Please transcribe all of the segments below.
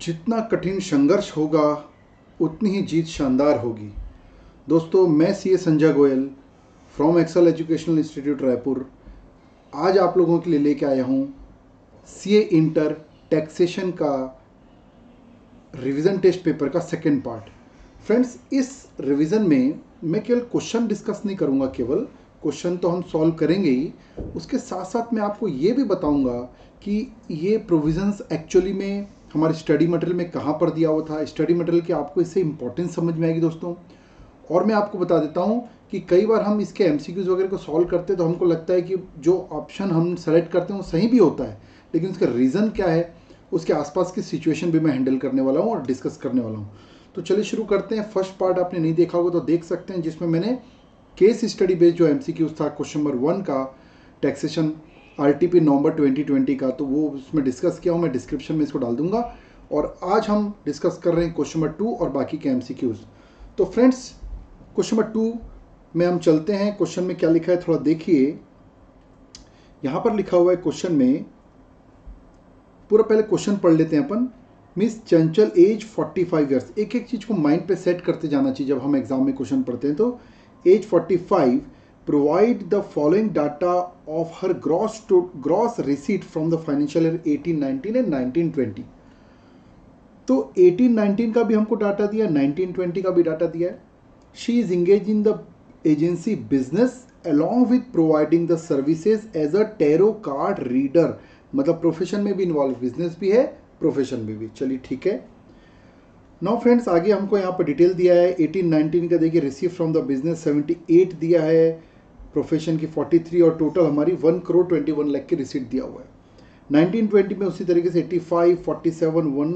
जितना कठिन संघर्ष होगा उतनी ही जीत शानदार होगी। दोस्तों, मैं CA Sanjay Goyal from Excel Educational Institute Raipur आज आप लोगों के लिए लेके आया हूँ सीए इंटर टैक्सेशन का रिवीजन टेस्ट पेपर का सेकेंड पार्ट। फ्रेंड्स, इस रिवीजन में मैं केवल क्वेश्चन डिस्कस नहीं करूँगा, केवल क्वेश्चन तो हम सॉल्व करेंगे ही, उसके साथ साथ मैं आपको ये भी बताऊँगा कि ये प्रोविजंस एक्चुअली में हमारे स्टडी मटेरियल में कहाँ पर दिया हुआ था। स्टडी मटेरियल की आपको इससे इंपॉर्टेंस समझ में आएगी दोस्तों। और मैं आपको बता देता हूँ कि कई बार हम इसके एमसीक्यूज वगैरह को सॉल्व करते हैं तो हमको लगता है कि जो ऑप्शन हम सेलेक्ट करते हैं वो सही भी होता है, लेकिन उसका रीज़न क्या है, उसके आसपास की सिचुएशन भी मैं हैंडल करने वाला हूँ और डिस्कस करने वाला हूँ। तो चलिए शुरू करते हैं। फर्स्ट पार्ट आपने नहीं देखा होगा तो देख सकते हैं, जिसमें मैंने केस स्टडी बेस्ड जो एमसीक्यूज था क्वेश्चन नंबर 1 का टैक्सेशन आरटीपी नवंबर 2020 का, तो वो उसमें डिस्कस किया हूँ। मैं डिस्क्रिप्शन में इसको डाल दूंगा। और आज हम डिस्कस कर रहे हैं क्वेश्चन नंबर 2 और बाकी के एमसीक्यूज। तो फ्रेंड्स, क्वेश्चन नंबर 2 में हम चलते हैं। क्वेश्चन में क्या लिखा है थोड़ा देखिए। यहाँ पर लिखा हुआ है क्वेश्चन में, पूरा पहले क्वेश्चन पढ़ लेते हैं अपन। मिस चंचल एज 45 ईयर्स। एक एक चीज़ को माइंड पे सेट करते जाना चाहिए जब हम एग्जाम में क्वेश्चन पढ़ते हैं। तो as 45, provide the following data of her gross receipt from the financial year 1819 and 1920। तो 1819 का भी हमको डाटा दिया, 1920 का भी डाटा दिया है। She is engage in the agency business along with providing the services as a tarot card reader। मतलब प्रोफेशन में भी इन्वॉल्व, बिजनेस भी है, प्रोफेशन में भी। चलिए ठीक है। नाउ फ्रेंड्स, आगे हमको यहाँ पर डिटेल दिया है। 1819 का देखिए, रिसीव फ्रॉम द बिजनेस 78 दिया है, प्रोफेशन की 43 और टोटल हमारी 1 करोड़ 21 लाख की रिसीट दिया हुआ है। 1920 में उसी तरीके से 85, 47, 1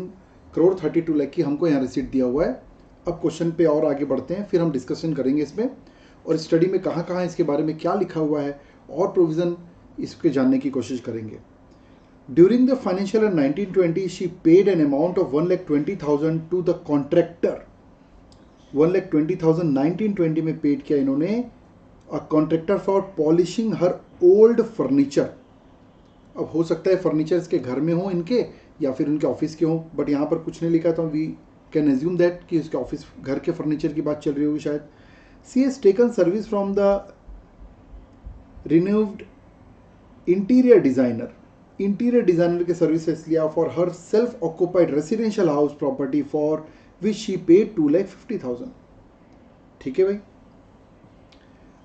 करोड़ 32 लाख की हमको यहाँ रिसीट दिया हुआ है। अब क्वेश्चन पे और आगे बढ़ते हैं, फिर हम डिस्कशन करेंगे इसमें और स्टडी में कहाँ कहाँ इसके बारे में क्या लिखा हुआ है और प्रोविज़न इसके जानने की कोशिश करेंगे। During the financial year 1920 she paid an amount of 1,20,000 to the contractor. 1,20,000 1920 में पेड किया इन्होंने a contractor for polishing her old furniture. अब हो सकता है फर्नीचर इसके घर में हो इनके या फिर उनके ऑफिस के हो, बट यहाँ पर कुछ नहीं लिखा था। वी कैन एज्यूम दैट कि इसके ऑफिस घर के फर्नीचर की बात चल रही होगी शायद। She has taken service from the renowned interior designer। Interior designer के सर्विसेज लिया for her self occupied residential house property for which she paid 2,50,000। ठीक है भाई।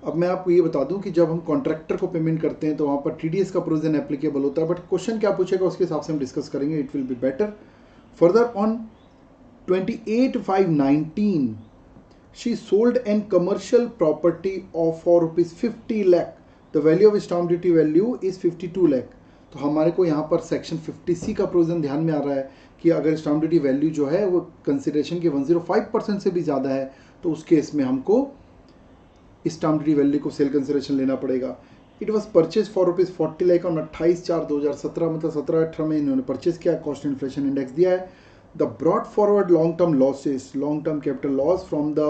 अब मैं आपको ये बता दूं कि जब हम कॉन्ट्रैक्टर को पेमेंट करते हैं तो वहां पर टीडीएस का प्रोविजन एप्लीकेबल होता है, बट क्वेश्चन क्या पूछेगा उसके हिसाब से हम डिस्कस करेंगे। It will be better. Further on 28/5/19 she sold an commercial property of for rupees 50 lakh। the value of stamp duty value is 52 lakh। तो हमारे को यहाँ पर सेक्शन 50C का प्रोविजन ध्यान में आ रहा है कि अगर स्टाम्प ड्यूटी वैल्यू जो है वो कंसिडरेशन के 105% से भी ज़्यादा है तो उस केस में हमको स्टाम्प ड्यूटी वैल्यू को सेल कंसिडरेशन लेना पड़ेगा। It was purchase for rupees 40 lakh on 28/4/2017, मतलब 17-18 में इन्होंने परचेज किया। कॉस्ट इन्फ्लेशन इंडेक्स दिया है। The brought forward long-term losses, long-term capital loss from the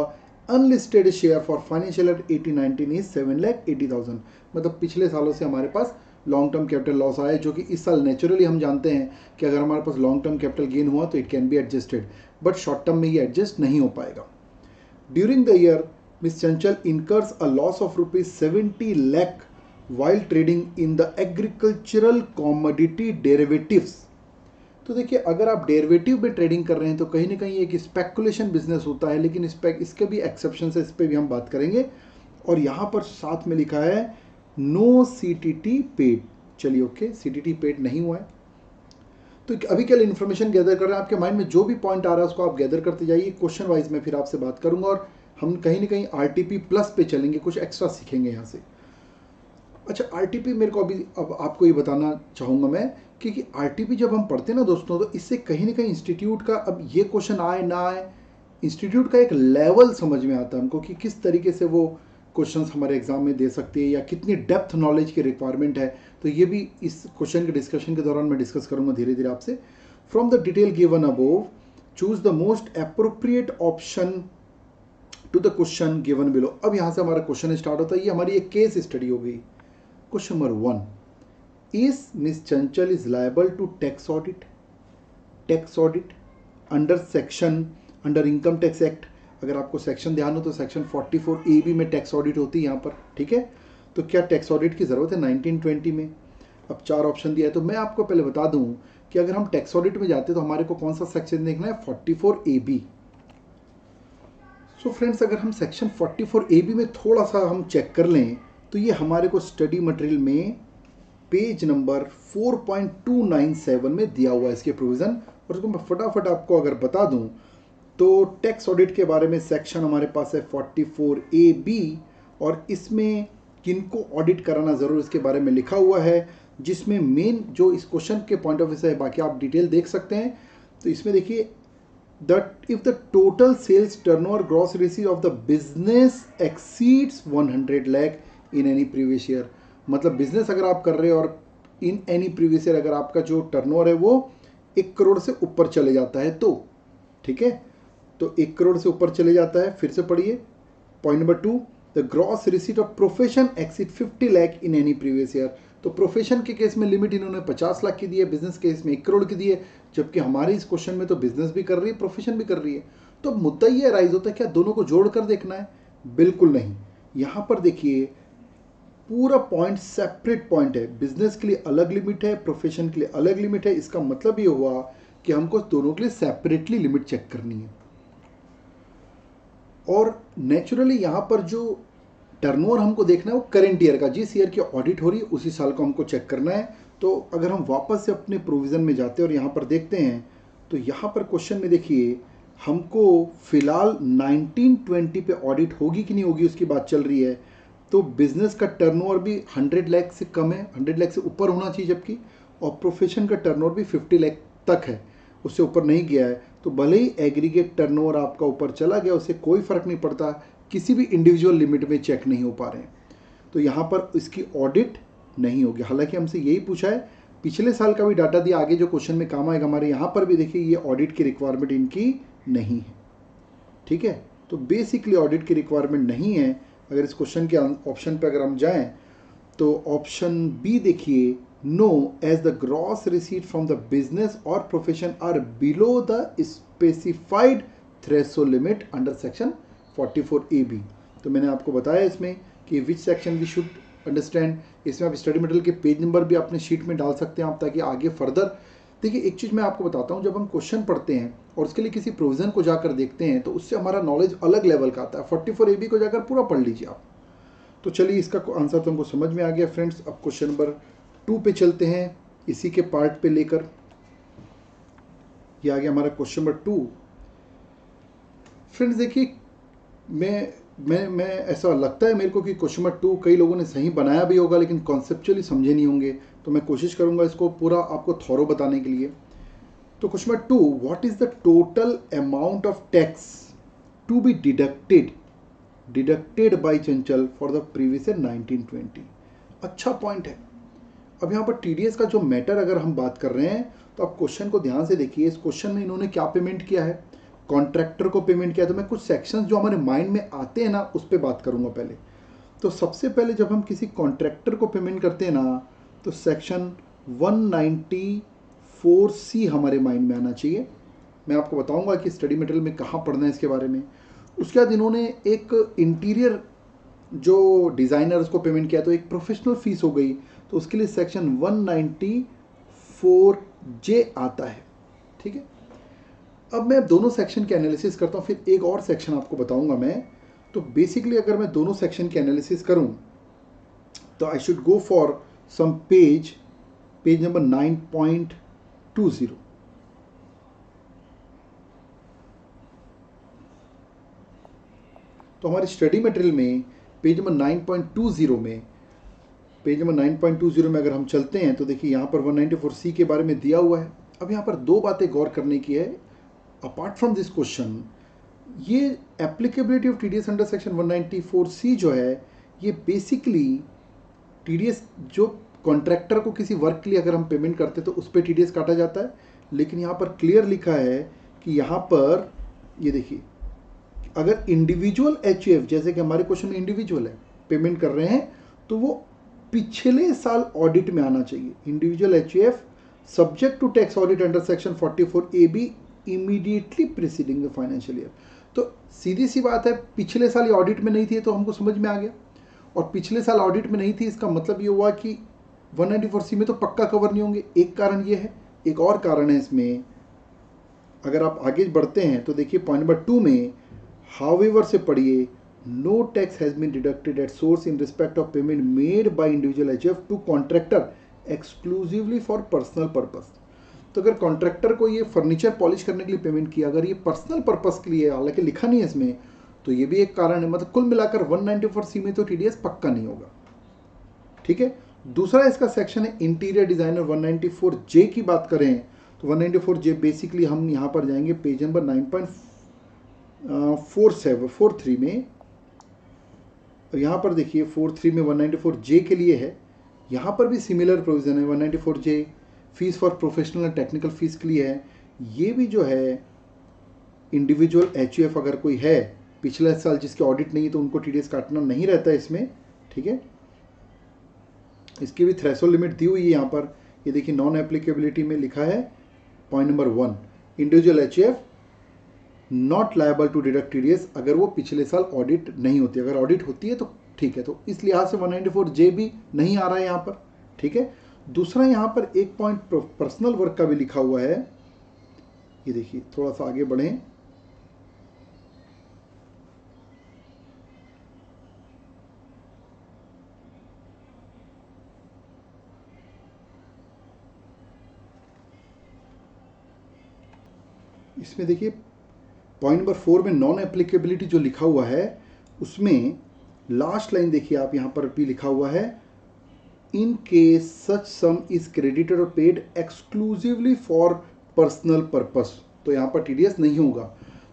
unlisted share for financial year 1819 is 7,80,000। मतलब पिछले सालों से हमारे पास लॉन्ग टर्म कैपिटल लॉस आया है, जो कि इस साल नेचुरली हम जानते हैं कि अगर हमारे पास लॉन्ग टर्म कैपिटल गेन हुआ तो it can be adjusted, but short term में ये एडजस्ट नहीं हो पाएगा। During the year miss Chanchal incurs a loss of rupees 70 lakh while trading in the agricultural commodity derivatives. तो देखिए, अगर आप डेरिवेटिव में ट्रेडिंग कर रहे हैं तो कहीं ना कहीं एक स्पेकुलेशन बिजनेस होता है, लेकिन इसके भी एक्सेप्शन है, इस पर भी हम बात करेंगे। और यहाँ पर साथ में लिखा है नो सीटीटी पेड। चलिए ओके, सीटीटी पेड नहीं हुआ है। तो अभी क्या इन्फॉर्मेशन गैदर कर रहे हैं, आपके माइंड में जो भी पॉइंट आ रहा है उसको आप गैदर करते जाइए। क्वेश्चन वाइज में फिर आपसे बात करूंगा और हम कहीं ना कहीं आरटीपी प्लस पे चलेंगे, कुछ एक्स्ट्रा सीखेंगे यहाँ से। अच्छा, आरटीपी मेरे को अभी अब आपको ये बताना चाहूँगा मैं, क्योंकि आरटीपी जब हम पढ़ते हैं ना दोस्तों, तो इससे कहीं ना कहीं इंस्टीट्यूट का, अब ये क्वेश्चन आए ना आए, इंस्टीट्यूट का एक लेवल समझ में आता है हमको कि किस तरीके से वो क्वेश्चंस हमारे एग्जाम में दे सकते हैं या कितनी डेप्थ नॉलेज की रिक्वायरमेंट है। तो ये भी इस क्वेश्चन के डिस्कशन के दौरान मैं डिस्कस करूँगा धीरे धीरे आपसे। From the detail given above choose the most appropriate option to the question given below. अब यहाँ से हमारा क्वेश्चन स्टार्ट होता है। ये हमारी एक केस स्टडी हो गई। Question number 1, is Miss Chanchal is liable to tax audit? Tax audit, under income tax act, अगर आपको सेक्शन ध्यान हो तो सेक्शन 44AB में टैक्स ऑडिट होती है यहाँ पर, ठीक है। तो क्या टैक्स ऑडिट की ज़रूरत है 1920 में? अब 4 ऑप्शन दिया है, तो मैं आपको पहले बता दूं कि अगर हम टैक्स ऑडिट में जाते हैं तो हमारे को कौन सा सेक्शन देखना है, 44AB। सो फ्रेंड्स, अगर हम सेक्शन 44AB में थोड़ा सा हम चेक कर लें तो ये हमारे को स्टडी मटेरियल में पेज नंबर 4.297 में दिया हुआ है इसके प्रोविज़न। और उसको मैं फटाफट आपको अगर बता दूं तो टैक्स ऑडिट के बारे में सेक्शन हमारे पास है 44AB, और इसमें किनको ऑडिट कराना ज़रूर इसके बारे में लिखा हुआ है, जिसमें मेन जो इस क्वेश्चन के पॉइंट ऑफ व्यू से है, बाकी आप डिटेल देख सकते हैं। तो इसमें देखिए, that if the total sales turnover gross receipt of the business exceeds 100 lakh in any previous year, मतलब बिजनेस अगर आप कर रहे हो और इन एनी प्रीवियस ईयर अगर आपका जो टर्नओवर है वो 1 करोड़ से ऊपर चले जाता है तो, ठीक है, तो 1 करोड़ से ऊपर चले जाता है। फिर से पढ़िए point number 2, the gross receipt of profession exceed 50 lakh in any previous year. तो प्रोफेशन के केस में लिमिट इन्होंने 50 लाख की दी है, बिजनेस के केस में 1 करोड़ की दी है, जबकि हमारे इस क्वेश्चन में तो बिजनेस भी कर रही है, प्रोफेशन भी कर रही है। तो अब मुद्दा ये राइज होता है, क्या दोनों को जोड़कर देखना है? बिल्कुल नहीं। यहाँ पर देखिए पूरा पॉइंट सेपरेट पॉइंट है, बिजनेस के लिए अलग लिमिट है, प्रोफेशन के लिए अलग लिमिट है। इसका मतलब ये हुआ कि हमको दोनों के लिए सेपरेटली लिमिट चेक करनी है। और नेचुरली यहाँ पर जो टर्नओवर हमको देखना है वो करेंट ईयर का, जिस ईयर की ऑडिट हो रही है उसी साल को हमको चेक करना है। तो अगर हम वापस से अपने प्रोविज़न में जाते हैं और यहाँ पर देखते हैं तो यहाँ पर क्वेश्चन में देखिए हमको फिलहाल 1920 पे ऑडिट होगी कि नहीं होगी उसकी बात चल रही है। तो बिजनेस का टर्नओवर भी 100 लाख से कम है, 100 लाख से ऊपर होना चाहिए, जबकि और प्रोफेशन का टर्नओवर भी 50 लाख तक है, उससे ऊपर नहीं गया है। तो भले ही एग्रीगेट टर्नओवर आपका ऊपर चला गया, उससे कोई फ़र्क नहीं पड़ता, किसी भी इंडिविजुअल लिमिट में चेक नहीं हो पा रहे हैं, तो यहाँ पर इसकी ऑडिट नहीं होगी। हालांकि हमसे यही पूछा है, पिछले साल का भी डाटा दिया, आगे जो क्वेश्चन में काम आएगा हमारे, यहाँ पर भी देखिए ये ऑडिट की रिक्वायरमेंट इनकी नहीं है, ठीक है। तो बेसिकली ऑडिट की रिक्वायरमेंट नहीं है। अगर इस क्वेश्चन के ऑप्शन पे अगर हम जाएं तो ऑप्शन बी देखिए, no as the gross receipt from the business और profession are below the specified threshold limit under section 44AB। तो मैंने आपको बताया इसमें कि which section we should understand. इसमें आप स्टडी मटेरियल के पेज नंबर भी अपने शीट में डाल सकते हैं आप, ताकि आगे फर्दर देखिए। एक चीज़ मैं आपको बताता हूँ, जब हम क्वेश्चन पढ़ते हैं और उसके लिए किसी प्रोविज़न को जाकर देखते हैं तो उससे हमारा नॉलेज अलग लेवल का आता है। 44AB को जाकर पूरा पढ़ लीजिए आप। तो चलिए, इसका आंसर तो हमको समझ में आ गया फ्रेंड्स। अब क्वेश्चन नंबर 2 पे चलते हैं, इसी के पार्ट पे लेकर। ये आ गया हमारा क्वेश्चन नंबर 2। फ्रेंड्स देखिए, मैं ऐसा लगता है मेरे को कि क्वेश्चन नंबर 2 कई लोगों ने सही बनाया भी होगा, लेकिन कॉन्सेप्चुअली समझे नहीं होंगे। तो मैं कोशिश करूंगा इसको पूरा आपको थॉरो बताने के लिए। तो question number 2, what is the total amount of tax to be deducted by Chanchal for the previous year 1920। अच्छा पॉइंट है। अब यहाँ पर टीडीएस का जो मैटर अगर हम बात कर रहे हैं तो आप क्वेश्चन को ध्यान से देखिए। इस क्वेश्चन में इन्होंने क्या पेमेंट किया है, कॉन्ट्रैक्टर को पेमेंट किया। तो मैं कुछ सेक्शंस जो हमारे माइंड में आते हैं ना, उस पर बात करूंगा पहले। तो सबसे पहले जब हम किसी कॉन्ट्रैक्टर को पेमेंट करते हैं ना, तो सेक्शन 194C हमारे माइंड में आना चाहिए। मैं आपको बताऊंगा कि स्टडी मटेरियल में कहाँ पढ़ना है इसके बारे में। उसके बाद इन्होंने एक इंटीरियर जो डिज़ाइनर उसको पेमेंट किया, तो एक प्रोफेशनल फीस हो गई, तो उसके लिए सेक्शन 194J आता है, ठीक है। अब मैं दोनों सेक्शन के एनालिसिस करता हूँ, फिर एक और सेक्शन आपको बताऊंगा मैं। तो बेसिकली अगर मैं दोनों सेक्शन के एनालिसिस करूँ तो I should go for some page number 9.20। तो हमारे स्टडी मटेरियल में पेज नंबर 9.20 में अगर हम चलते हैं तो देखिए यहाँ पर 194C के बारे में दिया हुआ है। अब यहाँ पर दो बातें गौर करने की है अपार्ट फ्रॉम दिस क्वेश्चन। ये applicability of TDS under section 194C जो है, ये बेसिकली टीडीएस जो कॉन्ट्रैक्टर को किसी वर्क के लिए अगर हम पेमेंट करते हैं तो उस पर टीडीएस काटा जाता है। लेकिन यहाँ पर क्लियर लिखा है कि यहाँ पर ये देखिए, अगर इंडिविजुअल एचयूएफ, जैसे कि हमारे क्वेश्चन में इंडिविजुअल है, पेमेंट कर रहे हैं, तो वो पिछले साल ऑडिट में आना चाहिए। Individual HUF subject to tax audit under section 44AB immediately preceding the financial year. तो सीधी सी बात है, पिछले साल ये ऑडिट में नहीं थी तो हमको समझ में आ गया, और पिछले साल ऑडिट में नहीं थी इसका मतलब ये हुआ कि 194C में तो पक्का कवर नहीं होंगे। एक कारण ये है, एक और कारण है इसमें, अगर आप आगे बढ़ते हैं तो देखिए पॉइंट नंबर 2 में हाउएवर से पढ़िए, no tax has been deducted at source in respect of payment made by individual HUF to contractor exclusively for personal purpose. तो अगर कॉन्ट्रैक्टर को ये फर्नीचर पॉलिश करने के लिए पेमेंट किया, अगर ये पर्सनल पर्पस के लिए, हालांकि लिखा नहीं है इसमें, तो ये भी एक कारण है। मतलब कुल मिलाकर 194C में तो टीडीएस पक्का नहीं होगा। ठीक है। दूसरा इसका सेक्शन है इंटीरियर डिजाइनर। 194J की बात करें तो 194J बेसिकली हम यहाँ पर जाएंगे पेज नंबर 9.43 में। यहाँ पर देखिए 43 में 194J के लिए है, यहाँ पर भी सिमिलर प्रोविजन है। 194J fees for professional and technical fees के लिए है। ये भी जो है इंडिविजुअल एचयूएफ अगर कोई है पिछले साल जिसके ऑडिट नहीं है तो उनको टीडीएस काटना नहीं रहता है इसमें। ठीक है। इसकी भी थ्रेशोल्ड लिमिट दी हुई है यहाँ पर, ये देखिए नॉन एप्लीकेबिलिटी में लिखा है point number 1, individual HUF not liable to deduct TDS अगर वो पिछले साल ऑडिट नहीं होती। अगर ऑडिट होती है तो ठीक है, तो इस लिहाज से 194J भी नहीं आ रहा है यहाँ पर। ठीक है। दूसरा यहाँ पर एक पॉइंट पर्सनल वर्क का भी लिखा हुआ है, ये देखिए थोड़ा सा आगे बढ़ें। इसमें देखिए पॉइंट नंबर 4 में नॉन एप्लीकेबिलिटी जो लिखा हुआ है उसमें लास्ट लाइन देखिए आप, यहाँ पर भी लिखा हुआ है in case such sum is credited और paid exclusively for personal purpose, तो यहाँ पर टीडीएस नहीं होगा।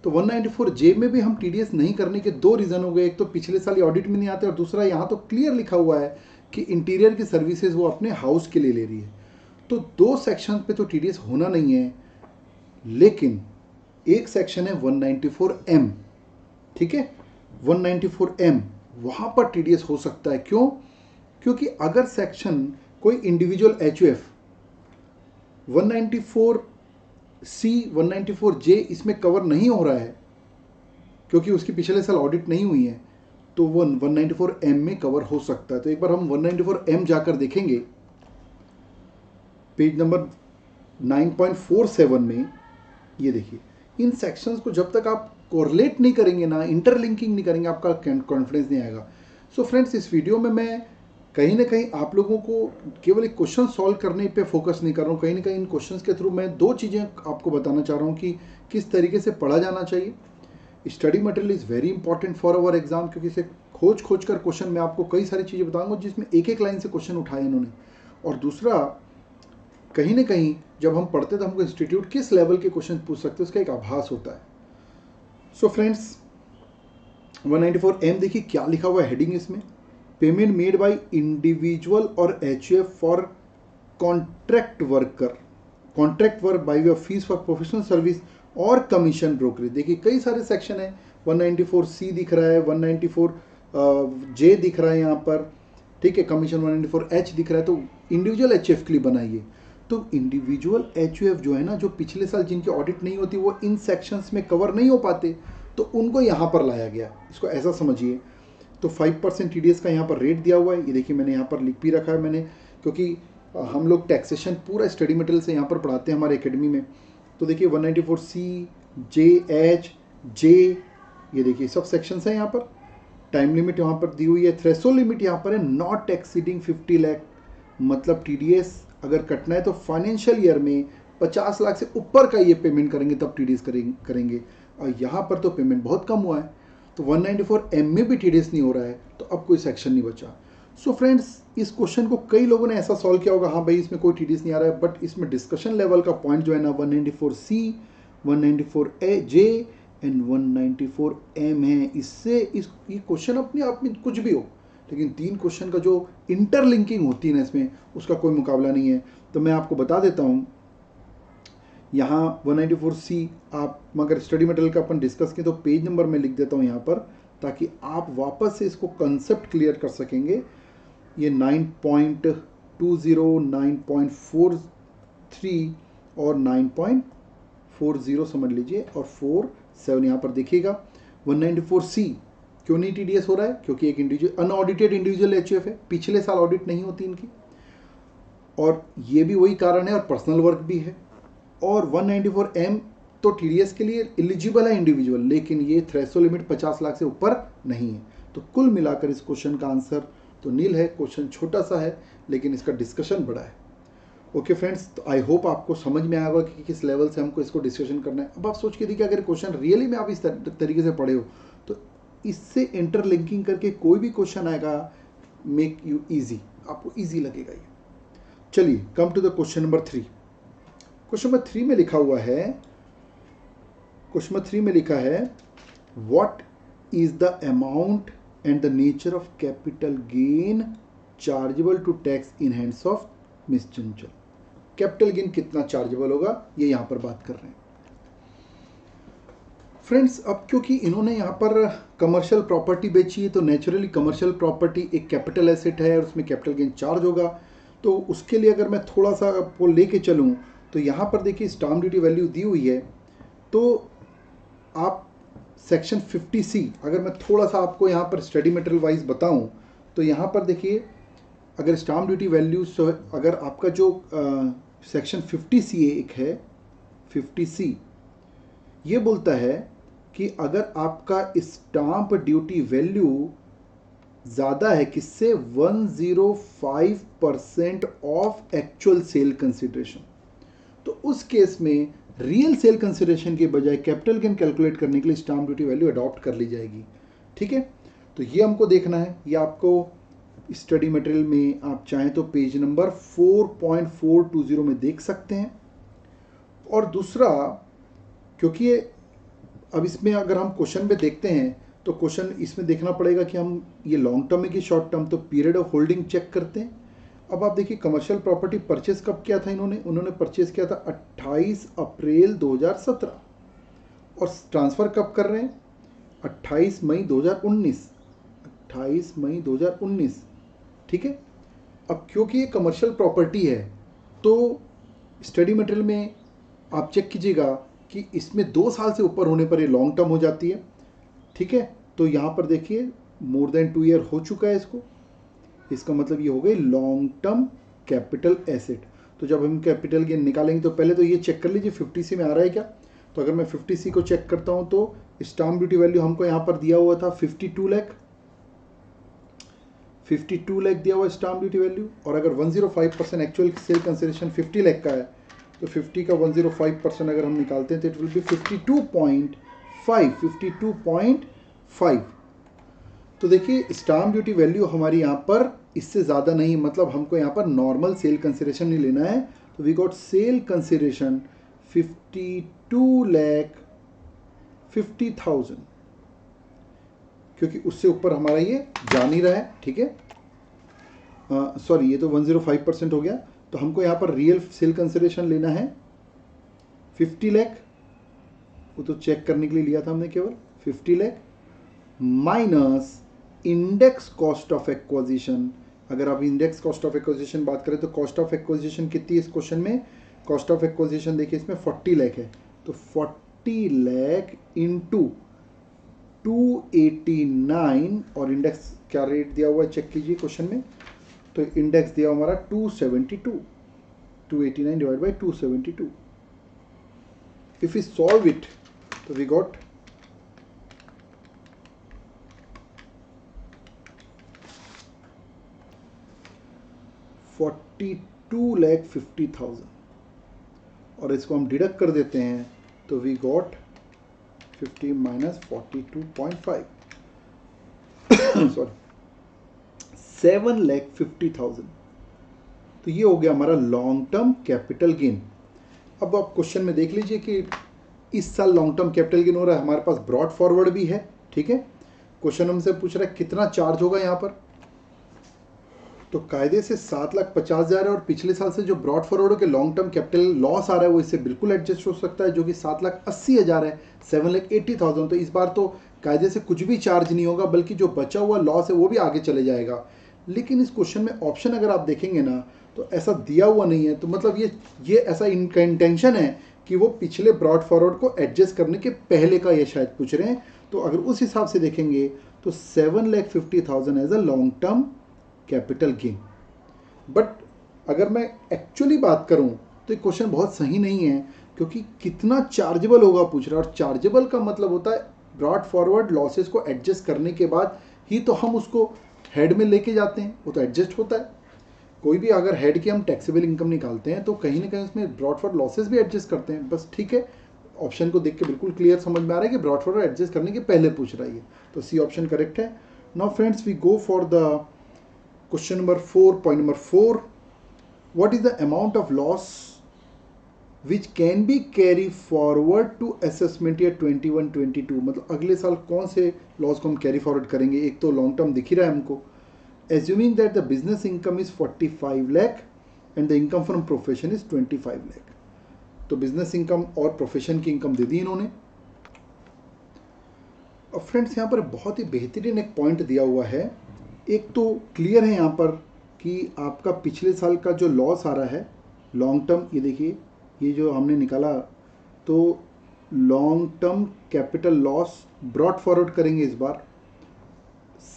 तो 194J में भी हम टीडीएस नहीं करने के दो रीजन हो गए, एक तो पिछले साल ऑडिट में नहीं आते, और दूसरा यहाँ तो क्लियर लिखा हुआ है कि इंटीरियर की सर्विसेज वो अपने हाउस के लिए ले रही है। तो दो सेक्शन पे तो टीडीएस होना नहीं है, लेकिन एक सेक्शन है 194M। ठीक है। 194M वहां पर टीडीएस हो सकता है। क्यों? क्योंकि अगर सेक्शन कोई इंडिविजुअल एचयूएफ 194C 194J इसमें कवर नहीं हो रहा है क्योंकि उसकी पिछले साल ऑडिट नहीं हुई है, तो वो 194M में कवर हो सकता है। तो एक बार हम 194M जाकर देखेंगे पेज नंबर 9.47 में। ये देखिए इन सेक्शंस को जब तक आप कोरिलेट नहीं करेंगे ना, इंटरलिंकिंग नहीं करेंगे, आपका कॉन्फिडेंस नहीं आएगा। सो फ्रेंड्स, इस वीडियो में मैं कहीं ना कहीं आप लोगों को केवल एक क्वेश्चन सॉल्व करने पे फोकस नहीं कर रहा हूँ, कहीं ना कहीं इन क्वेश्चंस के थ्रू मैं दो चीज़ें आपको बताना चाह रहा हूँ कि किस तरीके से पढ़ा जाना चाहिए। Study material is very important for our exam, क्योंकि इसे खोज कर क्वेश्चन में आपको कई सारी चीज़ें बताऊंगा जिसमें एक एक लाइन से क्वेश्चन उठाए इन्होंने। और दूसरा, कहीं ना कहीं जब हम पढ़ते तो हमको इंस्टीट्यूट किस लेवल के क्वेश्चन पूछ सकते हैं उसका एक आभास होता है। सो फ्रेंड्स, 194M देखिए क्या लिखा हुआ है हेडिंग इसमें, पेमेंट मेड बाय इंडिविजुअल और HUF for contract worker, contract work by way of fees for professional service और कमीशन ब्रोकरेज। देखिए कई सारे सेक्शन है, 194C दिख रहा है, 194J दिख रहा है यहाँ पर। ठीक है। कमीशन 194H दिख रहा है, तो इंडिविजुअल एचयूएफ के लिए बनाइए। तो इंडिविजुअल एचयूएफ जो है ना, जो पिछले साल जिनकी ऑडिट नहीं होती वो इन सेक्शंस में कवर नहीं हो पाते, तो उनको यहाँ पर लाया गया, इसको ऐसा समझिए। तो 5% टीडीएस का यहाँ पर रेट दिया हुआ है, ये देखिए मैंने यहाँ पर लिख भी रखा है मैंने, क्योंकि हम लोग टैक्सेशन पूरा स्टडी मटेरियल से यहाँ पर पढ़ाते हैं हमारे एकेडमी में। तो देखिए 194C, JH, J, ये देखिए सब सेक्शंस हैं यहाँ पर। टाइम लिमिट यहाँ पर दी हुई है, थ्रेशोल्ड लिमिट यहाँ पर है नॉट एक्सीडिंग 50 लाख, मतलब टीडीएस अगर कटना है तो फाइनेंशियल ईयर में 50 लाख से ऊपर का ये पेमेंट करेंगे तब टीडीएस करेंगे, और यहाँ पर तो पेमेंट बहुत कम हुआ है। तो 194M में भी टीडीएस नहीं हो रहा है, तो अब कोई सेक्शन नहीं बचा। सो फ्रेंड्स, इस क्वेश्चन को कई लोगों ने ऐसा सॉल्व किया होगा, हाँ भाई इसमें कोई टीडीएस नहीं आ रहा है, बट इसमें डिस्कशन लेवल का पॉइंट जो है ना 194C, 194J एंड 194M है। इससे ये क्वेश्चन अपने आप में कुछ भी हो, लेकिन तीन क्वेश्चन का जो इंटरलिंकिंग होती है ना इसमें, उसका कोई मुकाबला नहीं है। तो मैं आपको बता देता हूँ, यहाँ 194C आप मगर स्टडी मटेरियल का अपन डिस्कस किए तो पेज नंबर में लिख देता हूँ यहाँ पर, ताकि आप वापस से इसको कंसेप्ट क्लियर कर सकेंगे। ये 9.20, 9.43 और 9.45 40 समझ लीजिए और 47 यहाँ पर देखिएगा। 194C क्यों नहीं TDS हो रहा है? क्योंकि एक इंडिविजुअल अनऑडिटेड इंडिविजुअल HUF है, पिछले साल ऑडिट नहीं होती इनकी, और ये भी वही कारण है, और पर्सनल वर्क भी है। और 194M तो TDS के लिए एलिजिबल है इंडिविजुअल, लेकिन ये थ्रेशोल्ड लिमिट 50 लाख से ऊपर नहीं है। तो कुल मिलाकर इस क्वेश्चन का आंसर तो नील है। क्वेश्चन छोटा सा है लेकिन इसका डिस्कशन बड़ा है। ओके फ्रेंड्स, तो आई होप आपको समझ में आएगा कि किस लेवल से हमको इसको डिस्कशन करना है। अब आप सोच के देखिए, अगर क्वेश्चन रियली में आप इस तरीके से पढ़े हो तो इससे इंटरलिंकिंग करके कोई भी क्वेश्चन आएगा, मेक यू इजी, आपको इजी लगेगा ये। चलिए come to the question number 3। Question number 3 में लिखा हुआ है, क्वेश्चन नंबर 3 में लिखा है what is the amount and the nature of capital gain chargeable to tax in hands of Miss Chanchal. Capital gain कितना चार्जेबल होगा, ये यहां पर बात कर रहे हैं फ्रेंड्स। अब क्योंकि इन्होंने यहाँ पर कमर्शियल प्रॉपर्टी बेची है, तो नेचुरली कमर्शियल प्रॉपर्टी एक कैपिटल एसेट है और उसमें कैपिटल गेन चार्ज होगा। तो उसके लिए अगर मैं थोड़ा सा वो लेके चलूँ तो यहाँ पर देखिए स्टाम्प ड्यूटी वैल्यू दी हुई है। तो आप सेक्शन 50C, अगर मैं थोड़ा सा आपको यहाँ पर स्टडी मटेरियल वाइज बताऊँ तो यहाँ पर देखिए, अगर स्टाम्प ड्यूटी वैल्यू, अगर आपका जो सेक्शन 50C एक है 50C, ये बोलता है कि अगर आपका स्टाम्प ड्यूटी वैल्यू ज़्यादा है किससे, 105% ऑफ एक्चुअल सेल कंसिडरेशन, तो उस केस में रियल सेल कंसिडरेशन के बजाय कैपिटल गेन कैलकुलेट करने के लिए स्टाम्प ड्यूटी वैल्यू अडॉप्ट कर ली जाएगी। ठीक है, तो ये हमको देखना है। ये आपको स्टडी मटेरियल में आप चाहें तो पेज नंबर 4.420 में देख सकते हैं। और दूसरा, क्योंकि ये अब इसमें अगर हम क्वेश्चन पे देखते हैं तो क्वेश्चन इसमें देखना पड़ेगा कि हम ये लॉन्ग टर्म है कि शॉर्ट टर्म, तो पीरियड ऑफ होल्डिंग चेक करते हैं। अब आप देखिए कमर्शियल प्रॉपर्टी परचेज कब किया था उन्होंने परचेज किया था 28 अप्रैल 2017, और ट्रांसफ़र कब कर रहे हैं 28 मई 2019, 28 मई 2019। ठीक है, अब क्योंकि ये कमर्शियल प्रॉपर्टी है तो स्टडी मटेरियल में आप चेक कीजिएगा कि इसमें 2 साल से ऊपर होने पर ये लॉन्ग टर्म हो जाती है। ठीक है, तो यहाँ पर देखिए मोर देन 2 ईयर हो चुका है इसको, इसका मतलब ये हो गई लॉन्ग टर्म कैपिटल एसेट। तो जब हम कैपिटल गेन निकालेंगे तो पहले तो ये चेक कर लीजिए 50C में आ रहा है क्या। तो अगर मैं 50C को चेक करता हूँ तो स्टाम्प ड्यूटी वैल्यू हमको यहाँ पर दिया हुआ था 52 लाख, 52 लाख दिया हुआ स्टाम्प ड्यूटी वैल्यू। और अगर 105% एक्चुअल सेल कंसिडरेशन 50 लाख का है तो 50 का 105% अगर हम निकालते हैं तो इट विल बी 52.5। तो देखिए स्टाम्प ड्यूटी वैल्यू हमारी यहाँ पर इससे ज़्यादा नहीं, मतलब हमको यहाँ पर नॉर्मल सेल कंसिडरेशन नहीं लेना है। तो वी गॉट सेल कंसिडरेशन 52,50,000, क्योंकि उससे ऊपर हमारा ये जा नहीं रहा है। ठीक है, सॉरी, ये तो 105% हो गया। तो हमको यहाँ पर रियल सेल कंसिडरेशन लेना है 50 लाख, वो तो चेक करने के लिए लिया था हमने केवल 50 lakh, minus index cost of acquisition. अगर आप इंडेक्स कॉस्ट ऑफ एक्विजिशन बात करें तो कॉस्ट ऑफ एक्विजिशन कितनी है इस क्वेश्चन में, कॉस्ट ऑफ एक्विजिशन देखिए इसमें 40 लाख है, तो 40 लाख इंटू 289, और इंडेक्स क्या रेट दिया हुआ है चेक कीजिए क्वेश्चन में। तो इंडेक्स दिया हमारा 272, 289 divide by 272। If we solve it तो वी गॉट 42,50,000, और इसको हम डिडक्ट कर देते हैं तो वी गॉट 50 माइनस 42.5 सॉरी 7,50,000। तो ये हो गया हमारा लॉन्ग टर्म कैपिटल गेन। अब आप क्वेश्चन में देख लीजिए कि इस साल लॉन्ग टर्म कैपिटल गेन हो रहा है, हमारे पास ब्रॉड फॉरवर्ड भी है। ठीक है, क्वेश्चन हमसे पूछ रहा है कितना चार्ज होगा यहाँ पर, तो कायदे से 7,50,000 है, और पिछले साल से जो ब्रॉड फॉरवर्ड के लॉन्ग टर्म कैपिटल लॉस आ रहा है वो इससे बिल्कुल एडजस्ट हो सकता है, जो कि 7,80,000 है, 7,80,000। तो इस बार तो कायदे से कुछ भी चार्ज नहीं होगा, बल्कि जो बचा हुआ लॉस है वो भी आगे चले जाएगा। लेकिन इस क्वेश्चन में ऑप्शन अगर आप देखेंगे ना तो ऐसा दिया हुआ नहीं है, तो मतलब ये ऐसा इनका इंटेंशन है कि वो पिछले ब्रॉड फॉरवर्ड को एडजस्ट करने के पहले का ये शायद पूछ रहे हैं। तो अगर उस हिसाब से देखेंगे तो 7,50,000 as a long term capital gain. But अगर मैं एक्चुअली बात करूं तो ये क्वेश्चन बहुत सही नहीं है, क्योंकि कितना चार्जेबल होगा पूछ रहा है, और चार्जेबल का मतलब होता है ब्रॉड फॉरवर्ड लॉसेस को एडजस्ट करने के बाद ही तो हम उसको हेड में लेके जाते हैं, वो तो एडजस्ट होता है। कोई भी अगर हेड की हम टैक्सेबल इनकम निकालते हैं तो कहीं ना कहीं उसमें ब्रॉड फॉरवर्ड लॉसेस भी एडजस्ट करते हैं। बस ठीक है, ऑप्शन को देख के बिल्कुल क्लियर समझ में आ रहा है कि ब्रॉड फॉरवर्ड एडजस्ट करने के पहले पूछ रहा है, तो सी ऑप्शन करेक्ट है। Now friends we go for the question number 4, point number 4, what is the amount of loss which can be carry forward to assessment year 21-22। मतलब अगले साल कौन से लॉस को हम कैरी फॉरवर्ड करेंगे। एक तो लॉन्ग टर्म दिख ही रहा है हमको, assuming that the business income is 45 lakh and the income from profession is 25 lakh। तो बिजनेस इनकम और प्रोफेशन की इनकम दे दी इन्होंने। अब फ्रेंड्स यहाँ पर बहुत ही बेहतरीन एक पॉइंट दिया हुआ है। एक तो क्लियर है यहाँ पर कि आपका पिछले साल का जो लॉस आ रहा है लॉन्ग टर्म, ये देखिए ये जो हमने निकाला, तो long term capital loss brought forward करेंगे इस बार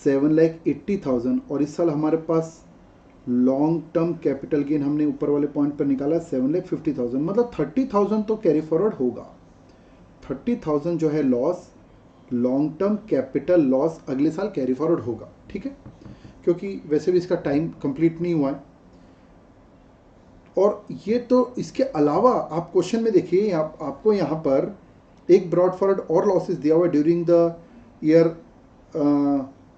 7,80,000, और इस साल हमारे पास लॉन्ग टर्म कैपिटल गेन हमने ऊपर वाले पॉइंट पर निकाला 7,50,000, मतलब 30,000 तो कैरी फॉरवर्ड होगा। 30,000 जो है loss, long term capital loss अगले साल कैरी फॉरवर्ड होगा, ठीक है, क्योंकि वैसे भी इसका टाइम कंप्लीट नहीं हुआ है। और ये तो इसके अलावा आप क्वेश्चन में देखिए आपको यहाँ पर एक ब्रॉड फॉरवर्ड और लॉसेस दिया हुआ है। During the year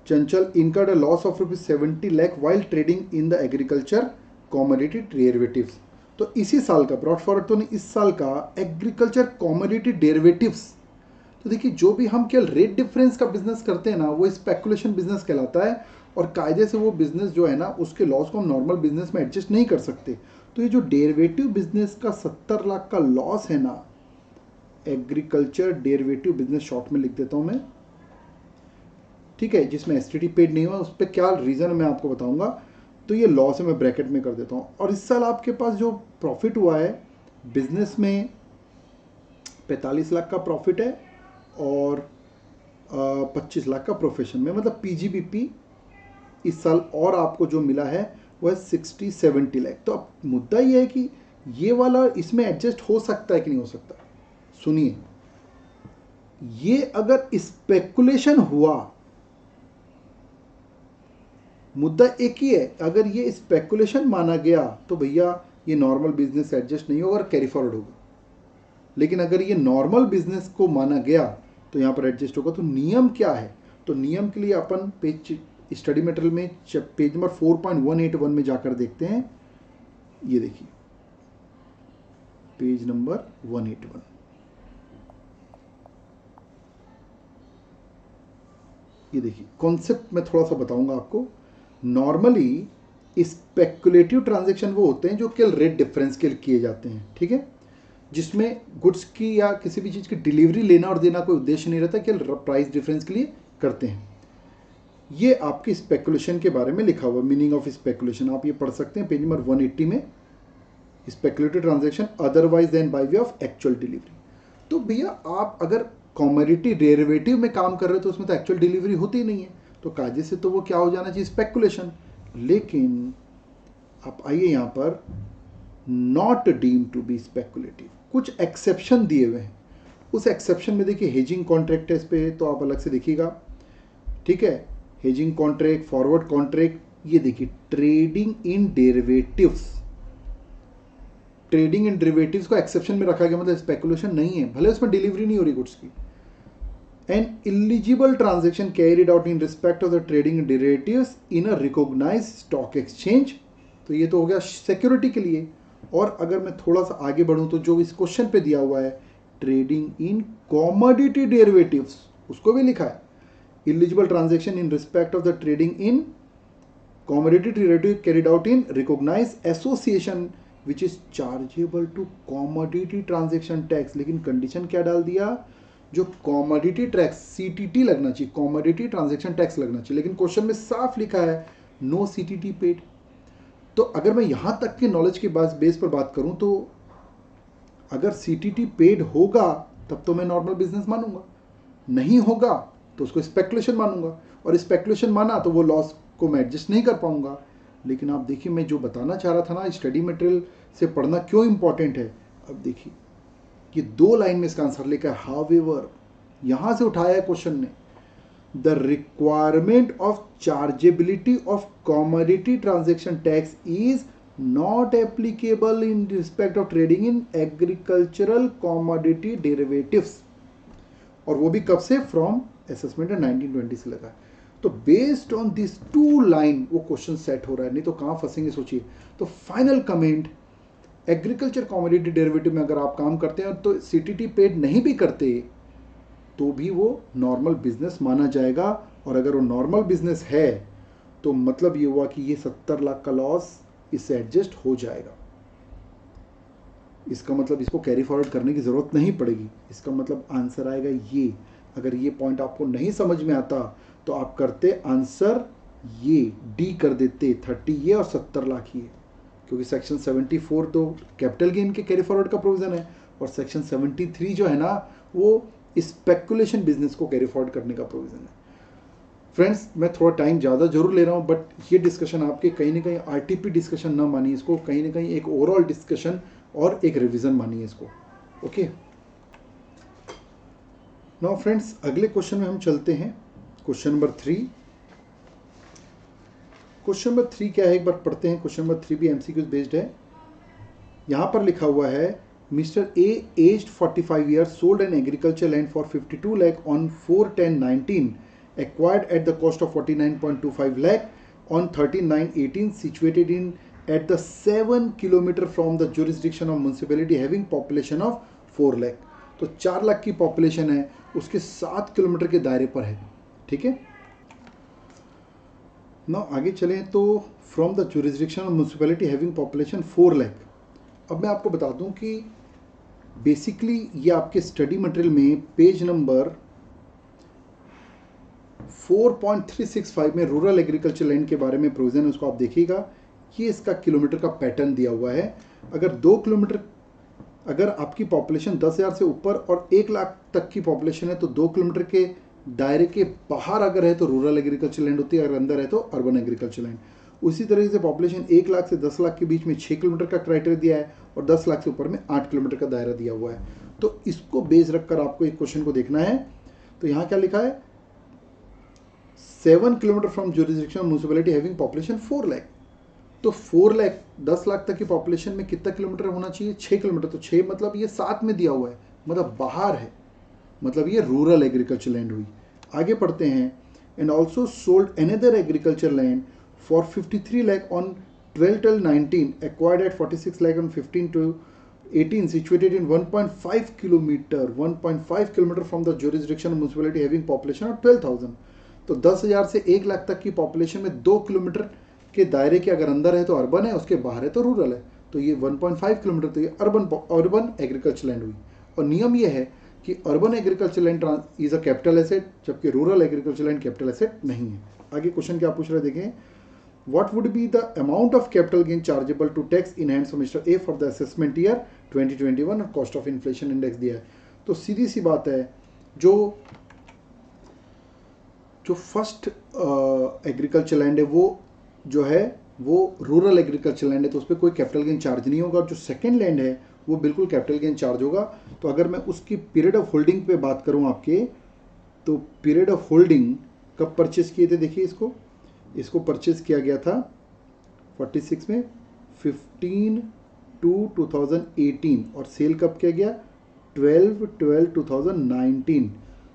Chanchal incurred a loss of ₹70 lakh while trading in the agriculture commodity derivatives। तो इसी साल का ब्रॉड फॉरवर्ड तो नहीं, इस साल का एग्रीकल्चर कॉमोडिटी डेरिवेटिव्स। तो देखिए जो भी हम केवल रेट डिफरेंस का बिजनेस करते हैं ना, वो स्पेकुलेशन बिजनेस कहलाता है, और कायदे से वो बिजनेस जो है ना उसके लॉस को हम नॉर्मल बिजनेस में एडजस्ट नहीं कर सकते। तो ये जो डेरिवेटिव बिजनेस का 70 लाख का लॉस है ना, एग्रीकल्चर डेरिवेटिव बिजनेस शॉर्ट में लिख देता हूँ मैं, ठीक है, जिसमें एसटीडी पेड नहीं हुआ, उस पर क्या रीज़न है मैं आपको बताऊंगा। तो ये लॉस है, मैं ब्रैकेट में कर देता हूँ। और इस साल आपके पास जो प्रॉफिट हुआ है बिजनेस में 45 लाख का प्रॉफिट है, और 25 लाख का प्रोफेशन में, मतलब पीजीबीपी इस साल और आपको जो मिला है वो है 60-70 लाख। तो अब मुद्दा ये है कि ये वाला इसमें एडजस्ट हो सकता है कि नहीं हो सकता। सुनिए, ये अगर स्पेकुलेशन हुआ, मुद्दा एक ही है, अगर ये स्पेकुलेशन माना गया तो भैया ये नॉर्मल बिजनेस एडजस्ट नहीं होगा और कैरी फॉरवर्ड होगा। लेकिन अगर ये नॉर्मल बिजनेस को माना गया तो यहाँ पर एडजस्ट होगा। तो नियम क्या है, तो नियम के लिए अपन पेज स्टडी मटेरियल में पेज नंबर 4.181 में जाकर देखते हैं। ये देखिए पेज नंबर 181, ये देखिए कॉन्सेप्ट में थोड़ा सा बताऊंगा आपको। नॉर्मली स्पेकुलेटिव ट्रांजैक्शन वो होते हैं जो केवल रेट डिफरेंस के लिए किए जाते हैं, ठीक है, जिसमें गुड्स की या किसी भी चीज़ की डिलीवरी लेना और देना कोई उद्देश्य नहीं रहता, केवल प्राइस डिफरेंस के लिए करते हैं। ये आपकी स्पेकुलेशन के बारे में लिखा हुआ, मीनिंग ऑफ स्पेकुलेशन आप ये पढ़ सकते हैं पेज नंबर 180 में। Speculative transaction otherwise than by way of actual delivery. तो भैया आप अगर कमोडिटी डेरिवेटिव में काम कर रहे हो तो उसमें तो एक्चुअल डिलीवरी होती ही नहीं है, तो कायदे से तो वो क्या हो जाना चाहिए, स्पेकुलेशन। लेकिन आप आइए यहाँ पर not deem to be speculative, कुछ एक्सेप्शन दिए हुए हैं। उस एक्सेप्शन में देखिए हेजिंग कॉन्ट्रैक्ट है, इस पे तो आप अलग से देखिएगा, ठीक है, हेजिंग कॉन्ट्रैक्ट, फॉरवर्ड कॉन्ट्रैक्ट, ये देखिए trading in derivatives, trading in derivatives को एक्सेप्शन में रखा गया, मतलब स्पेकुलेशन नहीं है, भले उसमें डिलीवरी नहीं हो रही गुड्स की। An illegible transaction carried out in respect of the trading in derivatives in a recognized stock exchange। तो ये तो हो गया सिक्योरिटी के लिए। और अगर मैं थोड़ा सा आगे बढ़ूं तो जो इस क्वेश्चन पे दिया हुआ है ट्रेडिंग इन कॉमोडिटी डेरिवेटिव्स, उसको भी लिखा है eligible transaction in respect of the trading in commodity derivative carried out in recognised association which is chargeable to commodity transaction tax. लेकिन कंडीशन क्या डाल दिया, जो कॉमोडिटी टैक्स सीटीटी लगना चाहिए, कॉमोडिटी ट्रांजैक्शन टैक्स लगना चाहिए, लेकिन क्वेश्चन में साफ लिखा है नो सीटीटी पेड। तो अगर मैं यहां तक के नॉलेज के बेस पर बात करूं तो अगर सीटीटी पेड होगा तब तो मैं नॉर्मल बिजनेस मानूंगा, नहीं होगा तो उसको स्पेकुलेशन मानूंगा, और स्पेकुलेशन माना तो वो लॉस को मैं एडजस्ट नहीं कर पाऊंगा। लेकिन आप देखिए मैं जो बताना चाह रहा था ना, स्टडी मटेरियल से पढ़ना क्यों इंपॉर्टेंट है। अब देखिए ये 2 लाइन में इसका आंसर लिखा है, हाउएवर, यहां से उठाया है क्वेश्चन ने। The requirement of chargeability of commodity transaction tax is not applicable in respect of trading in agricultural commodity derivatives. और वो भी कब से, फ्रॉम असेसमेंट 1920 से लगा है। तो बेस्ड ऑन दिस 2 लाइन वो क्वेश्चन सेट हो रहा है, नहीं तो कहां फंसेंगे सोचिए। तो final comment, agriculture commodity derivative में अगर आप काम करते हैं तो सीटीटी पेड नहीं भी करते तो भी वो नॉर्मल बिजनेस माना जाएगा। और अगर वो नॉर्मल बिजनेस है तो मतलब ये हुआ कि ये 70 लाख का लॉस इससे एडजस्ट हो जाएगा। इसका मतलब इसको कैरी फॉरवर्ड करने की ज़रूरत नहीं पड़ेगी। इसका मतलब आंसर आएगा ये। अगर ये पॉइंट आपको नहीं समझ में आता तो आप करते आंसर ये डी कर देते, 30 ये और 70 लाख ये, क्योंकि सेक्शन 74 तो कैपिटल गेन के कैरी फॉरवर्ड का प्रोविजन है, और सेक्शन 73 जो है ना वो स्पेकुलेशन बिजनेस को कैरी फॉरवर्ड करने का प्रोविजन है। फ्रेंड्स मैं थोड़ा टाइम ज़्यादा जरूर ले रहा हूँ, बट ये डिस्कशन आपके कहीं ना कहीं आरटीपी डिस्कशन ना मानिए इसको, कहीं ना कहीं एक ओवरऑल डिस्कशन और एक रिवीजन मानिए इसको। ओके, नाउ फ्रेंड्स अगले क्वेश्चन में हम चलते हैं, क्वेश्चन नंबर 3। क्वेश्चन नंबर 3 क्या है एक बार पढ़ते हैं। क्वेश्चन नंबर 3 भी एमसीक्यूज बेस्ड है। यहाँ पर लिखा हुआ है, mister A aged 45 years sold an agriculture land for 52 lakh on 4/10/19 acquired at the cost of 49.25 lakh on 13/9/18 situated in at the 7 kilometer from the jurisdiction of municipality having population of 4 lakh। तो 4 लाख की population है, उसके 7 kilometre के दायरे पर है। ठीक है ना, आगे चलें तो from the jurisdiction of municipality having population 4 lakh. अब मैं आपको बता दूं कि बेसिकली ये आपके स्टडी मटेरियल में पेज नंबर 4.365 में रूरल एग्रीकल्चर लैंड के बारे में प्रोविजन है, उसको आप देखिएगा। ये इसका किलोमीटर का पैटर्न दिया हुआ है। अगर 2 किलोमीटर, अगर आपकी पॉपुलेशन 10,000 से ऊपर और 1 लाख तक की पॉपुलेशन है तो 2 किलोमीटर के दायरे के बाहर अगर है तो रूरल एग्रीकल्चर लैंड होती है, अगर अंदर है तो अर्बन एग्रीकल्चर लैंड। उसी तरीके से पॉपुलेशन 1 लाख से 10 लाख के बीच में 6 किलोमीटर का क्राइटेरिया दिया है, और 10 लाख से ऊपर में 8 किलोमीटर का दायरा दिया हुआ है। तो इसको बेस रखकर आपको एक क्वेश्चन को देखना है। तो यहाँ क्या लिखा है, 7 kilometre from jurisdiction municipality having population 4 lakh. तो 4 लाख 10 लाख तक की पॉपुलेशन में कितना किलोमीटर होना चाहिए, 6 किलोमीटर। तो 6 मतलब ये 7 में दिया हुआ है, मतलब बाहर है, मतलब ये रूरल एग्रीकल्चर लैंड हुई। आगे पढ़ते हैं, and also sold another agriculture land for 53 lakh on 12/12/19 acquired at 46 lakh on 15/2/18 situated in 1.5 kilometre from the jurisdiction municipality having population of 12,000। तो 10,000 से 1 लाख तक की पॉपुलेशन में 2 किलोमीटर के दायरे के अगर अंदर है तो अर्बन है, उसके बाहर है तो रूरल है। तो ये 1.5 किलोमीटर, तो ये अर्बन एग्रीकल्चर लैंड हुई। और नियम ये है कि urban agriculture land is a capital asset, जबकि rural agriculture land capital asset नहीं है। आगे क्वेश्चन क्या पूछ रहे हैं देखें, what would be the amount of capital gain chargeable to tax in hands of mister A for the assessment year 2021 और कॉस्ट ऑफ इन्फ्लेशन इंडेक्स दिया है। तो सीधी सी बात है, जो फर्स्ट एग्रीकल्चर लैंड है वो जो है वो रूरल एग्रीकल्चर लैंड है, तो उस पर कोई कैपिटल गेन चार्ज नहीं होगा। और जो सेकेंड लैंड है वो बिल्कुल कैपिटल गेन चार्ज होगा। तो अगर मैं उसकी पीरियड ऑफ होल्डिंग पे बात करूं आपके, तो पीरियड ऑफ होल्डिंग कब परचेज किए थे, देखिए इसको परचेज किया गया था 46 में 15/2/2018, और सेल कब किया गया 12/12/2019।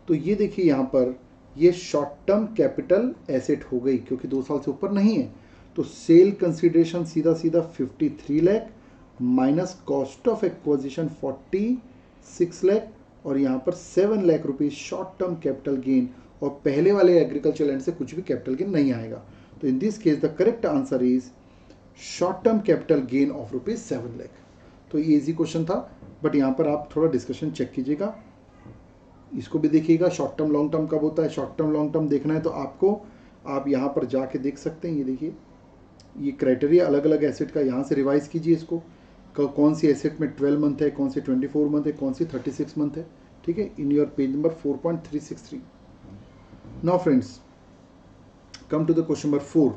तो ये देखिए यहाँ पर ये शॉर्ट टर्म कैपिटल एसेट हो गई, क्योंकि 2 साल से ऊपर नहीं है। तो सेल कंसिडरेशन सीधा 53 lakh minus cost of acquisition 46 lakh, और यहाँ पर 7 lakh rupees short term capital gain, और पहले वाले एग्रीकल्चर लैंड से कुछ भी कैपिटल गेन नहीं आएगा। तो in this case the correct answer is short term capital gain of ₹7 lakh. तो ये इजी क्वेश्चन था, बट यहाँ पर आप थोड़ा डिस्कशन चेक कीजिएगा, इसको भी देखिएगा। शॉर्ट टर्म लॉन्ग टर्म कब होता है, शॉर्ट टर्म लॉन्ग टर्म देखना है तो आपको आप यहाँ पर जाके देख सकते हैं। ये देखिए, ये क्राइटेरिया अलग अलग एसेट का, यहाँ से रिवाइज कीजिए इसको। कौन सी एसेट में 12 मंथ है, कौन सी 24 मंथ है, कौन सी 36 मंथ है, ठीक है, in your page number 4.363. Now friends, come to the question number 4.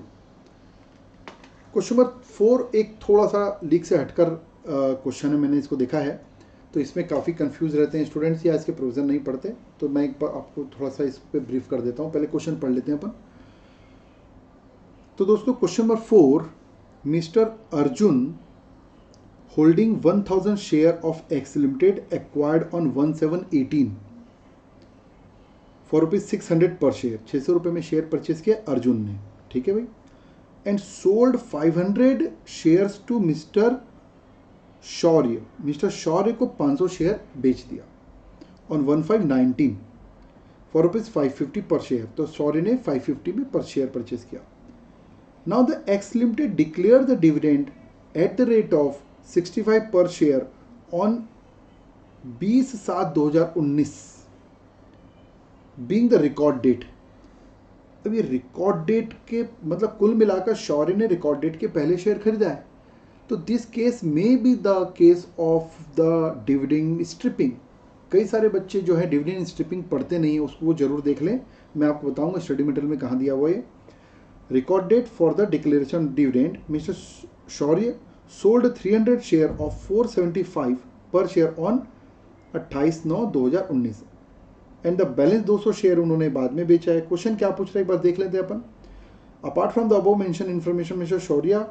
Question number 4 एक थोड़ा सा लीक से हटकर क्वेश्चन है, मैंने इसको देखा है, तो इसमें काफ़ी कंफ्यूज रहते हैं स्टूडेंट्स या इसके प्रोविजन नहीं पढ़ते, तो मैं एक बार आपको थोड़ा सा इस पर ब्रीफ कर देता हूँ. पहले क्वेश्चन पढ़ लेते हैं अपन. तो दोस्तों question number 4, mister Arjun holding 1000 share of x limited acquired on 1718 for ₹600 पर शेयर. 600 रुपये में शेयर परचेज किया अर्जुन ने, ठीक है भाई, and sold 500 shares to mister Shaurya. Mister Shaurya को 500 शेयर बेच दिया ऑन 1519 फॉर ₹550 पर शेयर. तो शौर्य ने 550 में पर शेयर परचेज किया. Now the X limited declare the dividend at the rate of 65 per share on 20/7/2019 being the record date. अब ये रिकॉर्ड डेट के मतलब कुल मिलाकर शौर्य ने रिकॉर्ड डेट के पहले शेयर खरीदा है. तो this case may be the case of the dividend stripping. कई सारे बच्चे जो है डिविडेंड स्ट्रिपिंग पढ़ते नहीं है, उसको वो जरूर देख लें. मैं आपको बताऊंगा स्टडी मटेरियल में कहाँ दिया हुआ है. Record date for the declaration dividend, Mr Shaurya sold 300 share of 475 per share on 28/9/2019 and the balance 200 share उन्होंने बाद में बेचा है. क्वेश्चन क्या पूछ रहा है एक बार देख लेते हैं अपन. Apart from the above mention information, mister Shaurya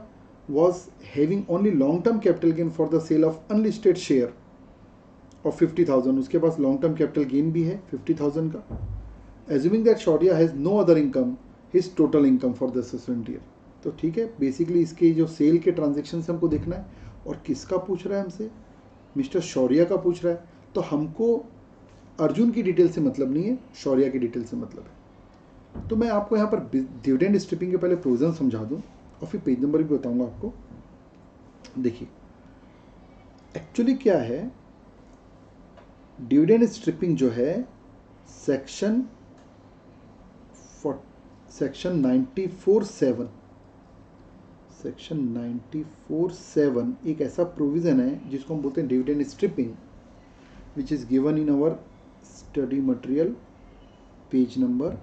was having only long term capital gain for the sale of unlisted share of 50,000. उसके पास long term capital gain भी है 50,000 का. Assuming that Shaurya has no other income, his total income for the assessment year. तो ठीक है, basically इसके जो cell के ट्रांजेक्शन हमको देखना है. और किसका पूछ रहा है हमसे? मिस्टर शौर्य का पूछ रहा है. तो हमको अर्जुन की डिटेल से मतलब नहीं है, शौर्य की डिटेल से मतलब है. तो मैं आपको यहाँ पर डिविडेंड स्ट्रिपिंग के पहले प्रोविजन समझा दूँ और फिर पेज नंबर भी बताऊंगा आपको. देखिए एक्चुअली क्या है, डिविडेंड स्ट्रिपिंग जो है सेक्शन 94(7) सेक्शन 94(7) एक ऐसा प्रोविजन है जिसको हम बोलते हैं dividend stripping, which is given in our study material page number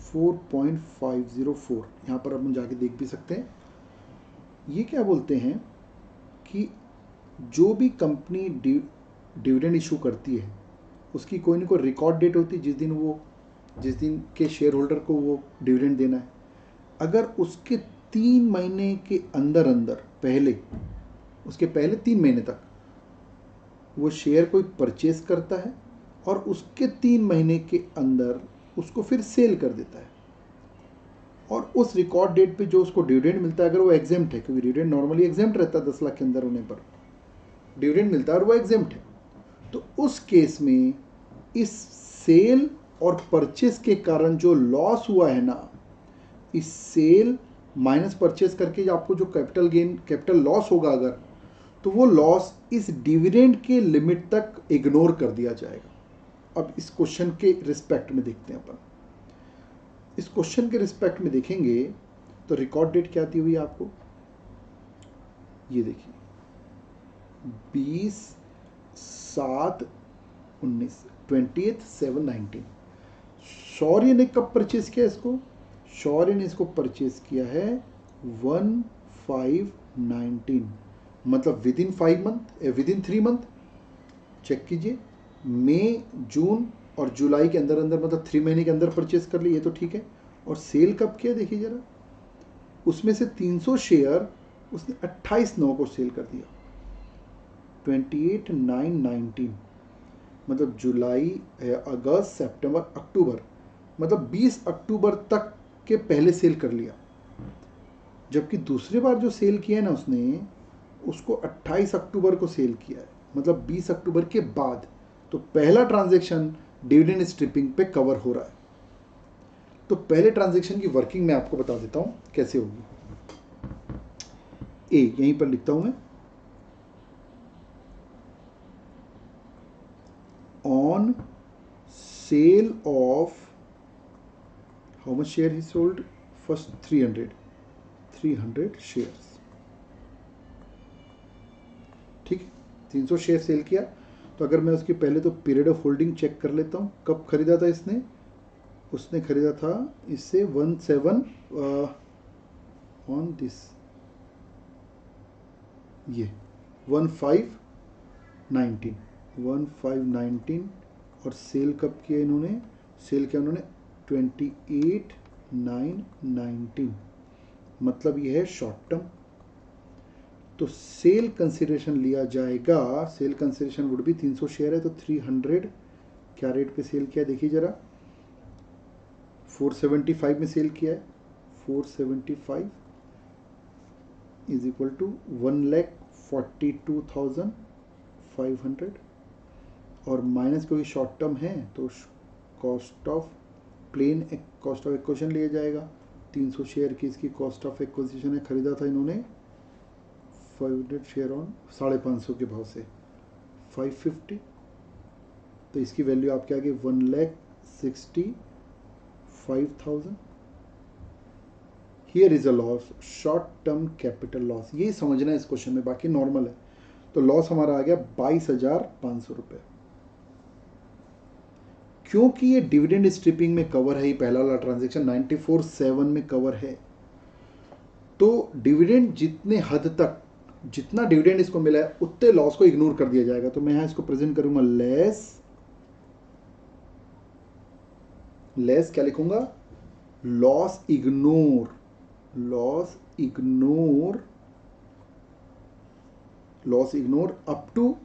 4.504. यहाँ पर अपन जाके देख भी सकते हैं. ये क्या बोलते हैं कि जो भी कंपनी डिविडेंड इशू करती है उसकी कोई ना कोई रिकॉर्ड डेट होती है जिस दिन के शेयर होल्डर को वो डिविडेंड देना है. अगर उसके 3 महीने के अंदर पहले, उसके पहले 3 महीने तक वो शेयर कोई परचेज करता है और उसके 3 महीने के अंदर उसको फिर सेल कर देता है, और उस रिकॉर्ड डेट पे जो उसको डिविडेंड मिलता है, अगर वो एग्जेम्प्ट है, क्योंकि डिविडेंड नॉर्मली एग्जेम्प्ट रहता है 10 लाख के अंदर होने पर डिविडेंड मिलता है और वो एग्जेम्प्ट है, तो उस केस में इस सेल और परचेस के कारण जो लॉस हुआ है ना, इस सेल माइनस परचेस करके जो आपको जो कैपिटल लॉस होगा अगर, तो वो लॉस इस डिविडेंड के लिमिट तक इग्नोर कर दिया जाएगा. अब इस क्वेश्चन के रिस्पेक्ट में देखते हैं अपन. इस क्वेश्चन के रिस्पेक्ट में देखेंगे तो रिकॉर्ड डेट क्या आती हुई है आपको, ये देखिए 20/7/19 20/7/19. शौर्य ने कब परचेज किया इसको? शौर्य ने इसको परचेज किया है 1/5/19, मतलब within 5 month, within 3 month. Check कीजिए, मई, जून और जुलाई के अंदर मतलब 3 महीने के अंदर परचेज कर ली, ये तो ठीक है. और सेल कब किया देखिए जरा, उसमें से 300 शेयर उसने 28/9 को सेल कर दिया, 28/9/19, मतलब जुलाई, अगस्त, सितंबर, अक्टूबर, मतलब 20 अक्टूबर तक के पहले सेल कर लिया. जबकि दूसरी बार जो सेल किया है ना उसने, उसको 28 अक्टूबर को सेल किया है, मतलब 20 अक्टूबर के बाद. तो पहला ट्रांजैक्शन डिविडेंड स्ट्रिपिंग पे कवर हो रहा है. तो पहले ट्रांजैक्शन की वर्किंग मैं आपको बता देता हूं कैसे होगी. ए यहीं पर लिखता हूं मैं, on sale of how much share he sold, first 300 shares. 300 share sale किया। तो अगर मैं उसकी पहले तो पीरियड ऑफ होल्डिंग चेक कर लेता हूँ, कब खरीदा था इसने, उसने खरीदा था इससे 17 ऑन दिस, ये 1519 और सेल कब किया इन्होंने, सेल किया उन्होंने 28/9/19, मतलब ये है शॉर्ट टर्म। तो सेल कंसिडरेशन लिया जाएगा, सेल कंसिडरेशन वुड भी 300 शेयर है तो 300 क्या रेट पे सेल किया देखिए जरा, 475 में सेल किया है। 475 इज इक्वल टू 1,42,500 और माइनस क्योंकि शॉर्ट टर्म है तो cost of plain cost of acquisition लिया जाएगा। 300 शेयर की इसकी कॉस्ट ऑफ एक्विजिशन है, खरीदा था इन्होंने 500 शेयर ऑन 550 के भाव से 550, तो इसकी वैल्यू आपके आगे 1,65,000। Here is a loss, short term capital loss, ये समझना है इस क्वेश्चन में, बाकी नॉर्मल है। तो लॉस हमारा आ गया 22,500 रुपये। क्योंकि ये डिविडेंड स्ट्रिपिंग में कवर है, ये पहला वाला ट्रांजेक्शन 94/7 में कवर है, तो डिविडेंड जितने हद तक, जितना डिविडेंड इसको मिला है उतने लॉस को इग्नोर कर दिया जाएगा। तो मैं यहां इसको प्रेजेंट करूंगा लेस क्या लिखूंगा, loss ignore up to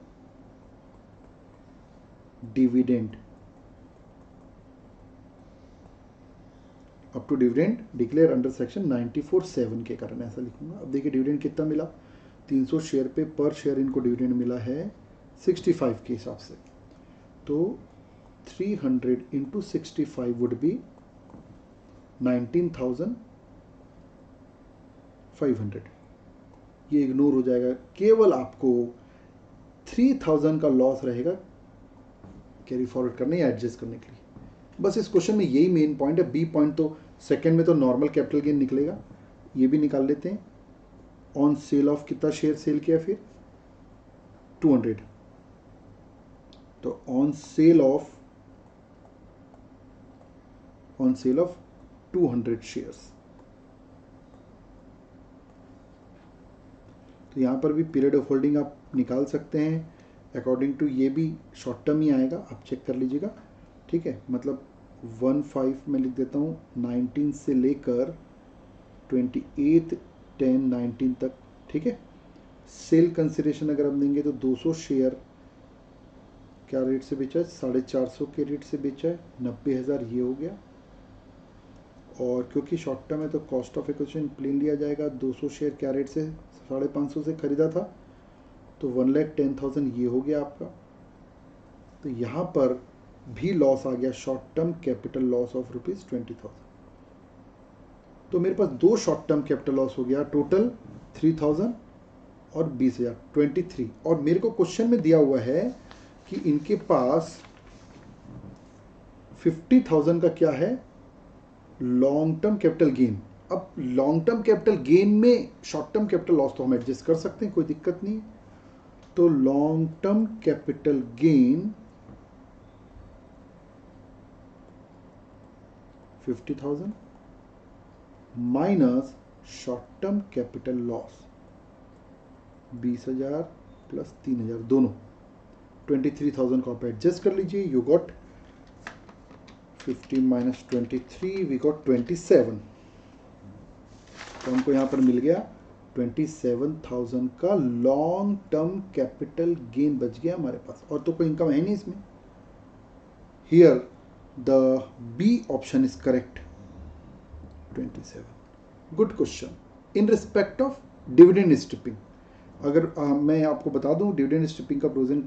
dividend, up to dividend declare under section 94/7 के कारण ऐसा लिखूंगा। अब देखिए डिविडेंड कितना मिला, 300 शेयर पे पर शेयर इनको डिविडेंड मिला है 65 के हिसाब से, तो 300 इंटू 65 वुड बी 19,500। ये इग्नोर हो जाएगा, केवल आपको 3,000 का लॉस रहेगा कैरी फॉरवर्ड करने या एडजस्ट करने के लिए। बस इस क्वेश्चन में यही मेन पॉइंट है। बी पॉइंट तो सेकंड में तो नॉर्मल कैपिटल गेन निकलेगा, ये भी निकाल लेते हैं। ऑन सेल ऑफ कितना शेयर सेल किया फिर 200, तो ऑन सेल ऑफ 200 शेयर्स, तो यहां पर भी पीरियड ऑफ होल्डिंग आप निकाल सकते हैं अकॉर्डिंग टू, ये भी शॉर्ट टर्म ही आएगा, आप चेक कर लीजिएगा, ठीक है। मतलब 15 में लिख देता हूँ 19 से लेकर 28/10/19 तक, ठीक है। सेल कंसिडरेशन अगर हम देंगे तो 200 शेयर क्या रेट से बेचा है, 450 के रेट से बेचा है, 90,000 ये हो गया। और क्योंकि शॉर्ट टर्म है तो कॉस्ट ऑफ एक्विजिशन प्लेन लिया जाएगा। 200 शेयर क्या रेट से 550 से खरीदा था, तो 1,10,000 ये हो गया आपका। तो यहाँ पर भी लॉस आ गया, short term capital loss of ₹20,000। तो मेरे पास दो शॉर्ट टर्म कैपिटल लॉस हो गया, टोटल 3,000 और 20,000 23। और मेरे को क्वेश्चन में दिया हुआ है कि इनके पास 50,000 का क्या है, लॉन्ग टर्म कैपिटल गेन। अब लॉन्ग टर्म कैपिटल गेन में शॉर्ट टर्म कैपिटल लॉस तो हम एडजस्ट कर सकते हैं, कोई दिक्कत नहीं। तो long term capital gain 50,000 minus short term capital loss 20,000 plus 3,000, दोनों 23,000 को आप एडजस्ट कर लीजिए। You got 50 minus 23, we got 27। तो हमको यहाँ पर मिल गया 27,000 का लॉन्ग टर्म कैपिटल गेन बच गया हमारे पास, और तो कोई इनकम है नहीं इसमें। Here the B option is correct, 27। Good question in respect of dividend stripping. अगर मैं आपको बता दूं डिविडेंड स्ट्रिपिंग का प्रोविजन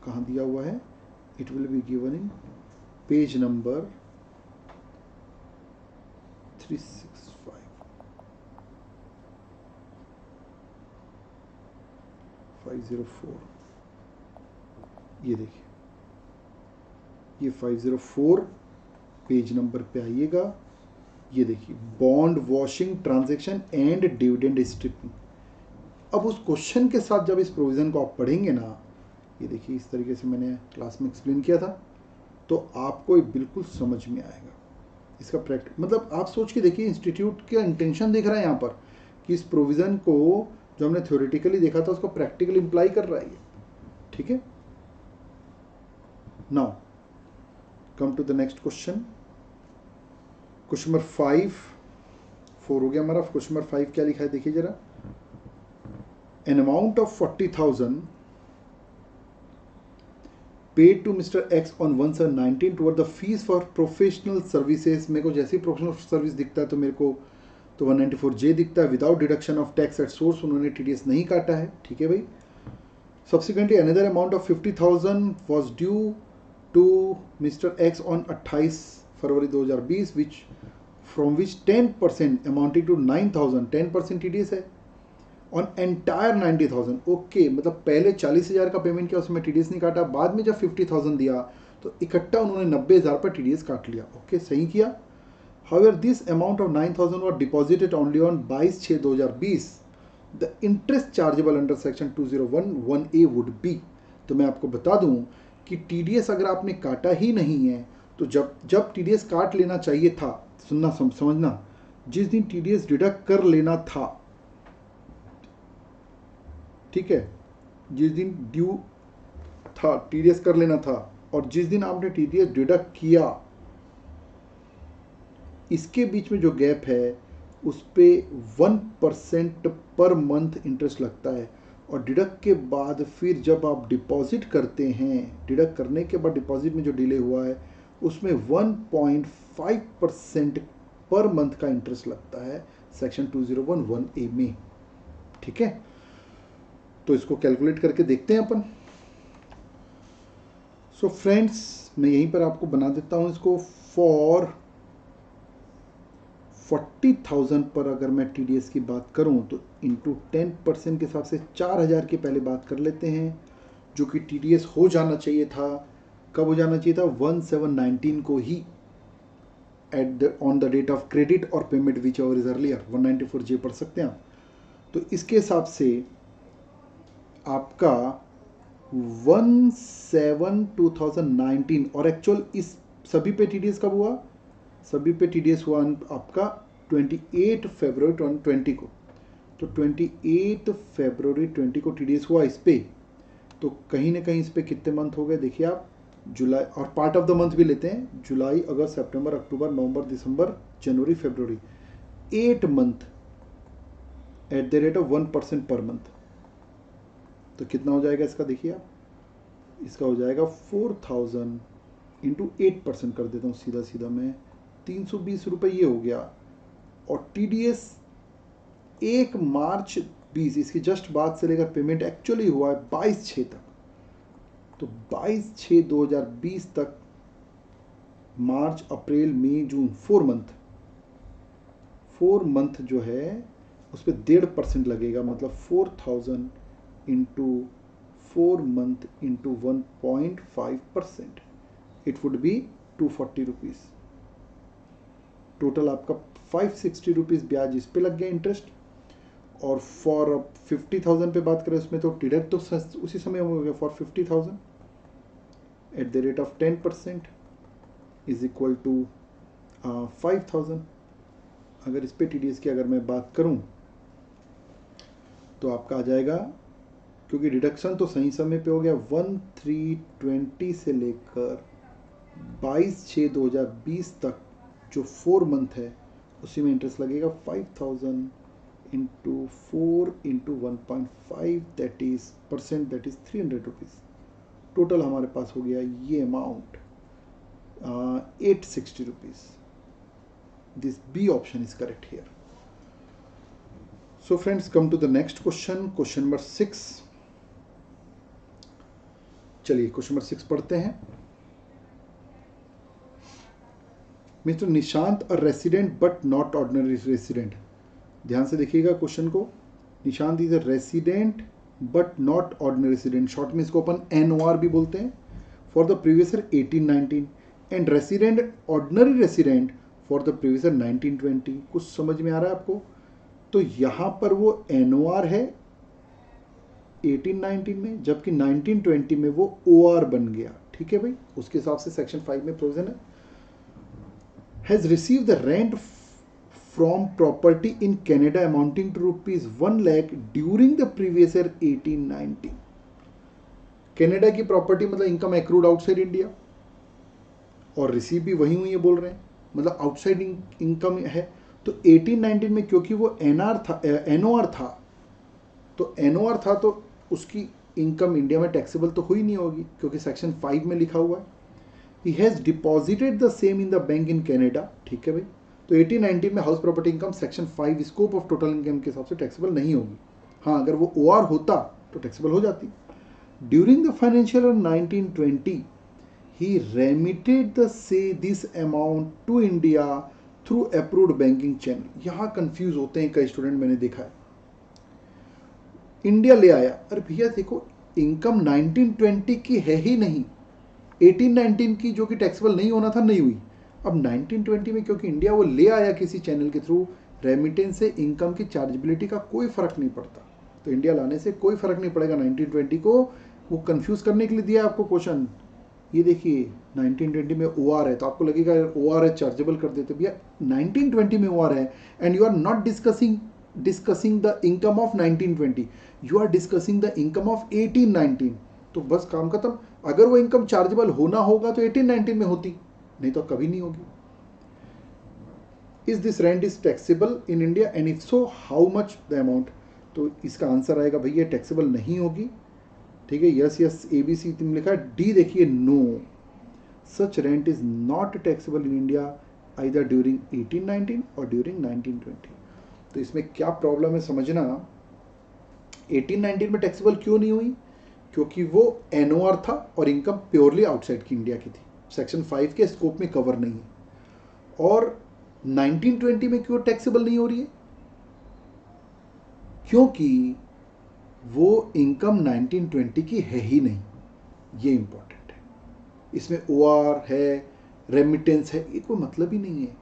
कहाँ दिया हुआ है, it will be given in page number 365, 504। ये देखिए, ये 504 पेज नंबर पे आइएगा। ये देखिए, bond washing transaction and dividend stripping, अब उस क्वेश्चन के साथ जब इस प्रोविज़न को आप पढ़ेंगे ना, ये देखिए इस तरीके से मैंने क्लास में एक्सप्लेन किया था, तो आपको ये बिल्कुल समझ में आएगा इसका मतलब आप सोच के देखिए, इंस्टीट्यूट का इंटेंशन देख रहा है यहाँ पर कि इस प्रोविज़न को जो हमने थ्योरेटिकली देखा था उसको प्रैक्टिकली इम्प्लाई कर रहा है। ठीक है, now come to the next question. Question number 4 हो गया हमारा। क्वेश्चन नंबर 5 क्या लिखा है देखिए जरा। N amount of 40,000 paid to Mr. X on 1/7/19 toward the fees for professional services। मेरे को जैसे ही प्रोफेशनल सर्विस दिखता है तो मेरे को तो 194J दिखता है। Without deduction of tax at source, उन्होंने TDS नहीं काटा है। ठीक है भाई। Subsequently another amount of 50,000 was due to Mr X on 28 February 2020 which from which 10% amounting to 9,000, 10% TDS है ऑन एंटायर 90,000। ओके, मतलब पहले 40,000 का पेमेंट किया, उसमें TDS नहीं काटा। बाद में जब 50,000 दिया तो इकट्ठा उन्होंने 90,000 पर TDS काट लिया। ओके, सही किया। However this amount of 9,000 was deposited only on 22/6/2020। The interest chargeable under section 201(1)A would be. तो मैं आपको बता दूं कि TDS अगर आपने काटा ही नहीं है तो जब TDS काट लेना चाहिए था, सुनना समझना, जिस दिन TDS डिडक्ट कर लेना था, ठीक है, जिस दिन ड्यू था TDS कर लेना था और जिस दिन आपने TDS डिडक्ट किया, इसके बीच में जो गैप है उस पे 1% पर मंथ इंटरेस्ट लगता है। और डिडक्ट के बाद फिर जब आप डिपॉजिट करते हैं, डिडक्ट करने के बाद डिपॉजिट में जो डिले हुआ है उसमें 1.5% पर मंथ का इंटरेस्ट लगता है सेक्शन 201(1)A में। ठीक है, तो इसको कैलकुलेट करके देखते हैं अपन। सो फ्रेंड्स, मैं यहीं पर आपको बना देता हूं इसको। फॉर 40,000 पर अगर मैं TDS की बात करूं तो इंटू 10% के हिसाब से 4,000 की पहले बात कर लेते हैं, जो कि TDS हो जाना चाहिए था। कब हो जाना चाहिए था? 1/7/19 को ही, on the date of credit और payment whichever is earlier. 194J पढ़ सकते हैं आप। तो इसके हिसाब से आपका 1/7/2019 और एक्चुअल इस सभी पे TDS कब हुआ? सभी पे TDS हुआ आपका 28 फरवरी 2020 को। तो 28 फरवरी 20 को TDS हुआ इस पे। तो कहीं ना कहीं इस पे कितने मंथ हो गए देखिए आप, जुलाई, और पार्ट ऑफ द मंथ भी लेते हैं, जुलाई, अगस्त, सितंबर, अक्टूबर, नवंबर, दिसंबर, जनवरी, फरवरी, 8 month eight the rate of 1% per month. तो कितना हो जाएगा इसका देखिए आप, इसका हो जाएगा 4,000 इंटू 8% कर देता हूँ सीधा सीधा मैं, 320 रुपये ये हो गया। और TDS 1 मार्च 20, इसकी जस्ट बाद से लेकर पेमेंट एक्चुअली हुआ है 22/6 तक। तो 22/6/2020 तक, मार्च, अप्रैल, मई, जून, 4 मंथ जो है उस पर 1.5% लगेगा। मतलब 4,000 into 4 month into 1.5%, it would be 240 rupees. Total आपका 560 रुपीज़ ब्याज इस पे लग गया, इंटरेस्ट। और फॉर 50,000 पे बात करें उसमें तो डिडक्ट तो उसी समय हो गया। For 50,000 at the rate of 10% is equal to 5,000। अगर इस पे TDS की अगर मैं बात करूं तो आपका आ जाएगा, क्योंकि डिडक्शन तो सही समय पे हो गया, 1/3/20 से लेकर 22/6/2020 तक जो 4 मंथ है उसी में इंटरेस्ट लगेगा। 5,000 into 4 into 1.5 that is percent, that is 300 rupees. Total हमारे पास हो गया ये amount 860 rupees. This B option is correct here. So friends, come to the next question, question number 6। चलिए क्वेश्चन नंबर 6 पढ़ते हैं। Mr Nishant a resident but not ordinary resident. ध्यान से देखिएगा क्वेश्चन को। Nishant is a resident but not ordinary resident, short में इसको अपन NOR भी बोलते हैं, for the previous year 18-19 and resident ordinary resident for the previous year 19-20। कुछ समझ में आ रहा है आपको? तो यहाँ पर वो NOR है 1819 में, जबकि 1920 में वो OR बन गया। ठीक है भाई, उसके हिसाब से सेक्शन 5 में प्रोविजन है। Has receive the rent from property in Canada amounting to ₹1 lakh during the previous year 1819। Canada की प्रॉपर्टी मतलब इनकम एक्रूड आउटसाइड इंडिया, और रिसीव भी वही हुई है बोल रहे हैं, मतलब आउटसाइड इनकम है। तो 1819 में क्योंकि वो एनआर था, एनओआर था, तो एनओआर था तो उसकी इनकम इंडिया में टैक्सेबल तो हुई नहीं होगी, क्योंकि सेक्शन 5 में लिखा हुआ है he has deposited the same in the bank in Canada. ठीक है भाई, तो 1819 में house property income section 5 scope of total income के हिसाब से टैक्सेबल नहीं होगी। हाँ, अगर वो OR होता तो टैक्सेबल हो जाती। During the financial year 1920 he remitted this amount to India through approved banking channel। यहाँ कंफ्यूज होते हैं कई स्टूडेंट, मैंने देखा है। इंडिया ले आया, अरे भैया देखो इनकम 1920 की है ही नहीं, 1819 की जो कि टैक्सेबल नहीं होना था नहीं हुई। अब 1920 में क्योंकि इंडिया वो ले आया किसी चैनल के थ्रू, रेमिटेंस से इनकम की चार्जेबिलिटी का कोई फर्क नहीं पड़ता, तो इंडिया लाने से कोई फर्क नहीं पड़ेगा 1920 को। वो कंफ्यूज करने के लिए दिया आपको क्वेश्चन। ये देखिए 1920 में OR है, तो आपको लगेगा OR है चार्जेबल कर देते, भैया 1920 में OR है and you are not discussing the income of 1920, you are discussing the income of 1819। तो बस काम खत्म। अगर वो इनकम चार्जेबल होना होगा तो 1819 में होती, नहीं तो कभी नहीं होगी। Is this rent is taxable in India and if so how much the amount. तो इसका आंसर आएगा भैया टैक्सेबल नहीं होगी। ठीक है, यस यस ABC तुम लिखा है। डी देखिए no, such rent is not taxable in India either during 1819 और ड्यूरिंग 1920। तो इसमें क्या प्रॉब्लम है समझना, 1819 में टैक्सेबल क्यों नहीं हुई, क्योंकि वो NOR था और इनकम प्योरली आउटसाइड की इंडिया की थी, सेक्शन 5 के स्कोप में कवर नहीं है। और 1920 में क्यों टैक्सेबल नहीं हो रही है, क्योंकि वो इनकम 1920 की है ही नहीं, ये इंपॉर्टेंट है। इसमें OR है, रेमिटेंस है, ये कोई मतलब ही नहीं है,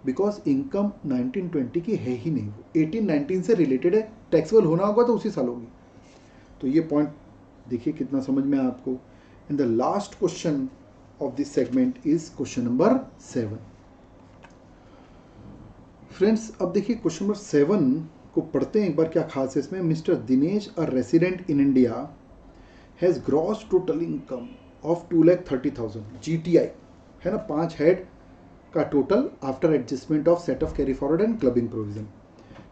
बिकॉज इनकम 1920 की है ही नहीं, वो 1819 से रिलेटेड है, टैक्सेबल होना होगा तो उसी साल होगी। तो ये पॉइंट देखिए कितना समझ में आया आपको। And the last question of this segment is question number 7। Friends अब देखिए क्वेश्चन नंबर 7 को पढ़ते हैं एक बार, क्या खास है इसमें। Mister Dinesh a resident in India has gross total income of 2,30,000 GTI है ना, 5 हेड का total after adjustment of set of carry forward and clubbing provision,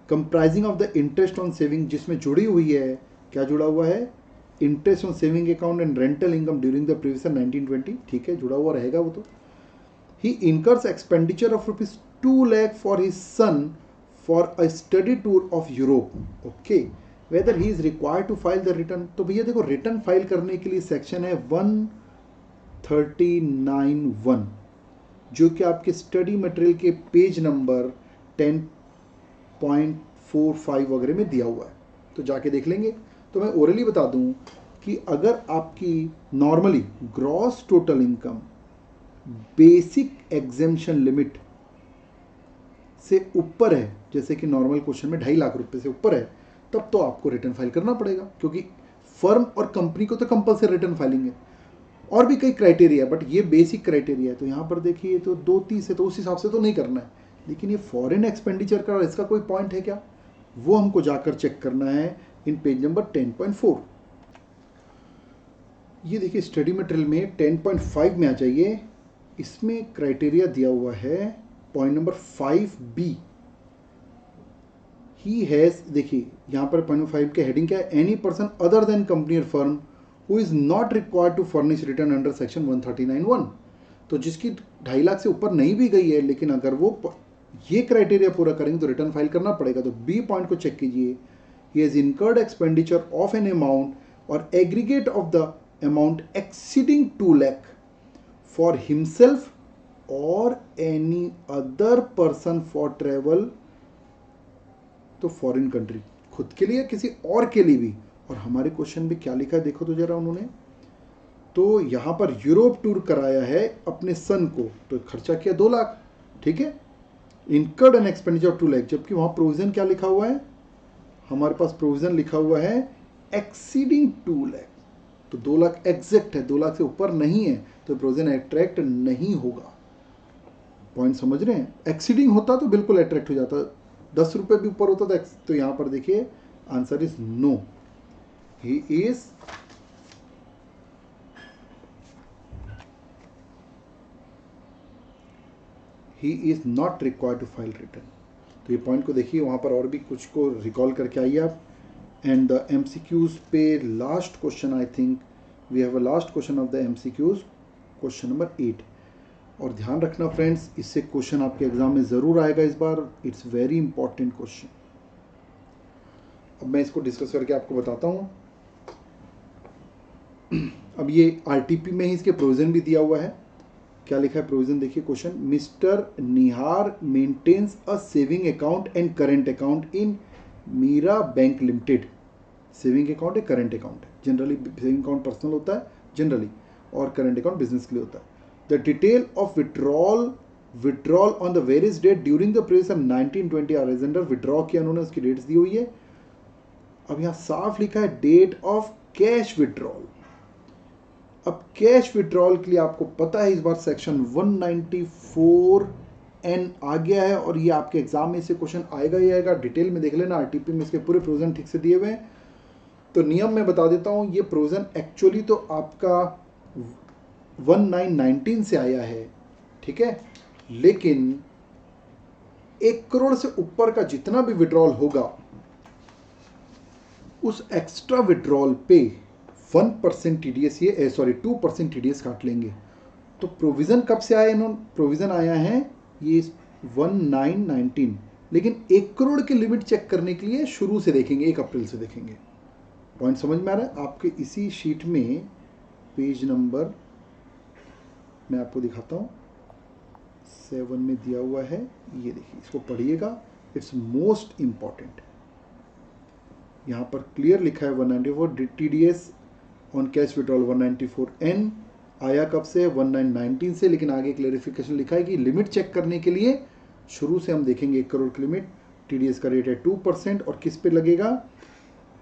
comprising of the interest on saving, जिसमें जुड़ी हुई है, क्या जुड़ा हुआ है, interest on saving account and rental income during the previous 1920। ठीक है, जुड़ा हुआ रहेगा वो तो। ही incurs expenditure of ₹2 lakh for his son for a study tour of Europe, okay, whether he is required to file the return। तो भैया देखो रिटर्न फाइल करने के लिए सेक्शन है 139(1), जो कि आपके स्टडी मटेरियल के पेज नंबर 10.45 वगैरह में दिया हुआ है, तो जाके देख लेंगे। तो मैं ओरली बता दूं कि अगर आपकी normally gross total income basic exemption limit से ऊपर है, जैसे कि नॉर्मल क्वेश्चन में 2.5 लाख रुपए से ऊपर है, तब तो आपको रिटर्न फाइल करना पड़ेगा, क्योंकि फर्म और कंपनी को तो कंपलसरी रिटर्न फाइलिंग है। और भी कई क्राइटेरिया, बट ये बेसिक क्राइटेरिया है। तो यहाँ पर देखिए तो 230 है, तो उस हिसाब से तो नहीं करना है, लेकिन ये फॉरेन एक्सपेंडिचर का इसका कोई पॉइंट है क्या, वो हमको जाकर चेक करना है इन पेज नंबर 10.4। ये देखिए स्टडी मटेरियल में 10.5 में आ जाइए, इसमें क्राइटेरिया दिया हुआ है point number 5B। He has, देखिए यहाँ पर पॉइंट 5 के हेडिंग क्या है, any person other than company और firm who is not required to furnish return under section 139(1)। तो जिसकी 2.5 लाख से ऊपर नहीं भी गई है, लेकिन अगर वो ये क्राइटेरिया पूरा करेंगे तो रिटर्न फाइल करना पड़ेगा। तो B पॉइंट को चेक कीजिए, he has incurred expenditure of an amount और aggregate of the amount exceeding 2 lakh for himself और any other person for travel, to foreign country, खुद के लिए किसी और के लिए भी। और हमारे क्वेश्चन में क्या लिखा है देखो तो जरा उन्होंने, तो यहाँ पर यूरोप टूर कराया है अपने सन को, तो खर्चा किया 2 लाख, ठीक है, incurred an expenditure of 2 lakh, जबकि वहाँ प्रोविजन क्या लिखा हुआ है, हमारे पास प्रोविजन लिखा हुआ है एक्सीडिंग 2 लाख, तो 2 लाख एग्जैक्ट है, 2 लाख से ऊपर नहीं है तो प्रोविजन अट्रैक्ट नहीं होगा। पॉइंट समझ रहे हैं? एक्सीडिंग होता तो बिल्कुल अट्रैक्ट हो जाता, 10 रुपये भी ऊपर होता तो यहाँ पर देखिए answer is no, he is not required to file return. तो ये पॉइंट को देखिए, वहाँ पर और भी कुछ को रिकॉल करके आइए आप। एंड द MCQs पे last question, I think we have a last question of the MCQs, question number 8। और ध्यान रखना फ्रेंड्स, इससे क्वेश्चन आपके एग्जाम में ज़रूर आएगा इस बार, इट्स वेरी इंपॉर्टेंट क्वेश्चन। अब मैं इसको डिस्कस करके आपको बताता हूँ। अब ये RTP में ही इसके प्रोविजन भी दिया हुआ है। क्या लिखा है प्रोविजन देखिए, question, Mr Nihar maintains a saving account and current account in Meera bank limited. Saving account है, करेंट अकाउंट है, जनरली सेविंग अकाउंट पर्सनल होता है जनरली, और करेंट अकाउंट बिजनेस के लिए होता है। The detail of withdrawal on the various date during the previous 1920 are as under. Withdraw किया उन्होंने, उसकी डेट्स दी हुई है। अब यहाँ साफ लिखा है डेट ऑफ कैश विड्रॉल। अब कैश विड्रॉल के लिए आपको पता है इस बार सेक्शन 194N आ गया है, और ये आपके एग्जाम में से क्वेश्चन आएगा ही आएगा। डिटेल में देख लेना, RTP में इसके पूरे प्रोविजन ठीक से दिए हुए हैं। तो नियम में बता देता हूँ, ये प्रोविजन एक्चुअली तो आपका 1919 से आया है, ठीक है, लेकिन 1 करोड़ से ऊपर का जितना भी विड्रॉल होगा उस एक्स्ट्रा विड्रॉल पे 1% TDS, ये 2% TDS काट लेंगे। तो प्रोविजन कब से आया इन्होंने, प्रोविजन आया है ये 1919, लेकिन 1 करोड़ की लिमिट चेक करने के लिए शुरू से देखेंगे, 1 अप्रैल से देखेंगे। पॉइंट समझ में आ रहा है? आपके इसी शीट में पेज नंबर मैं आपको दिखाता हूँ, 7 में दिया हुआ है, ये देखिए, इसको पढ़िएगा, इट्स मोस्ट इंपॉर्टेंट। यहाँ पर क्लियर लिखा है 194 TDS on cash withdrawal 194N आया कब से, 1919 से, लेकिन आगे क्लेरिफिकेशन लिखा है कि लिमिट चेक करने के लिए शुरू से हम देखेंगे 1 करोड़ की लिमिट। TDS का रेट है 2%, और किस पे लगेगा,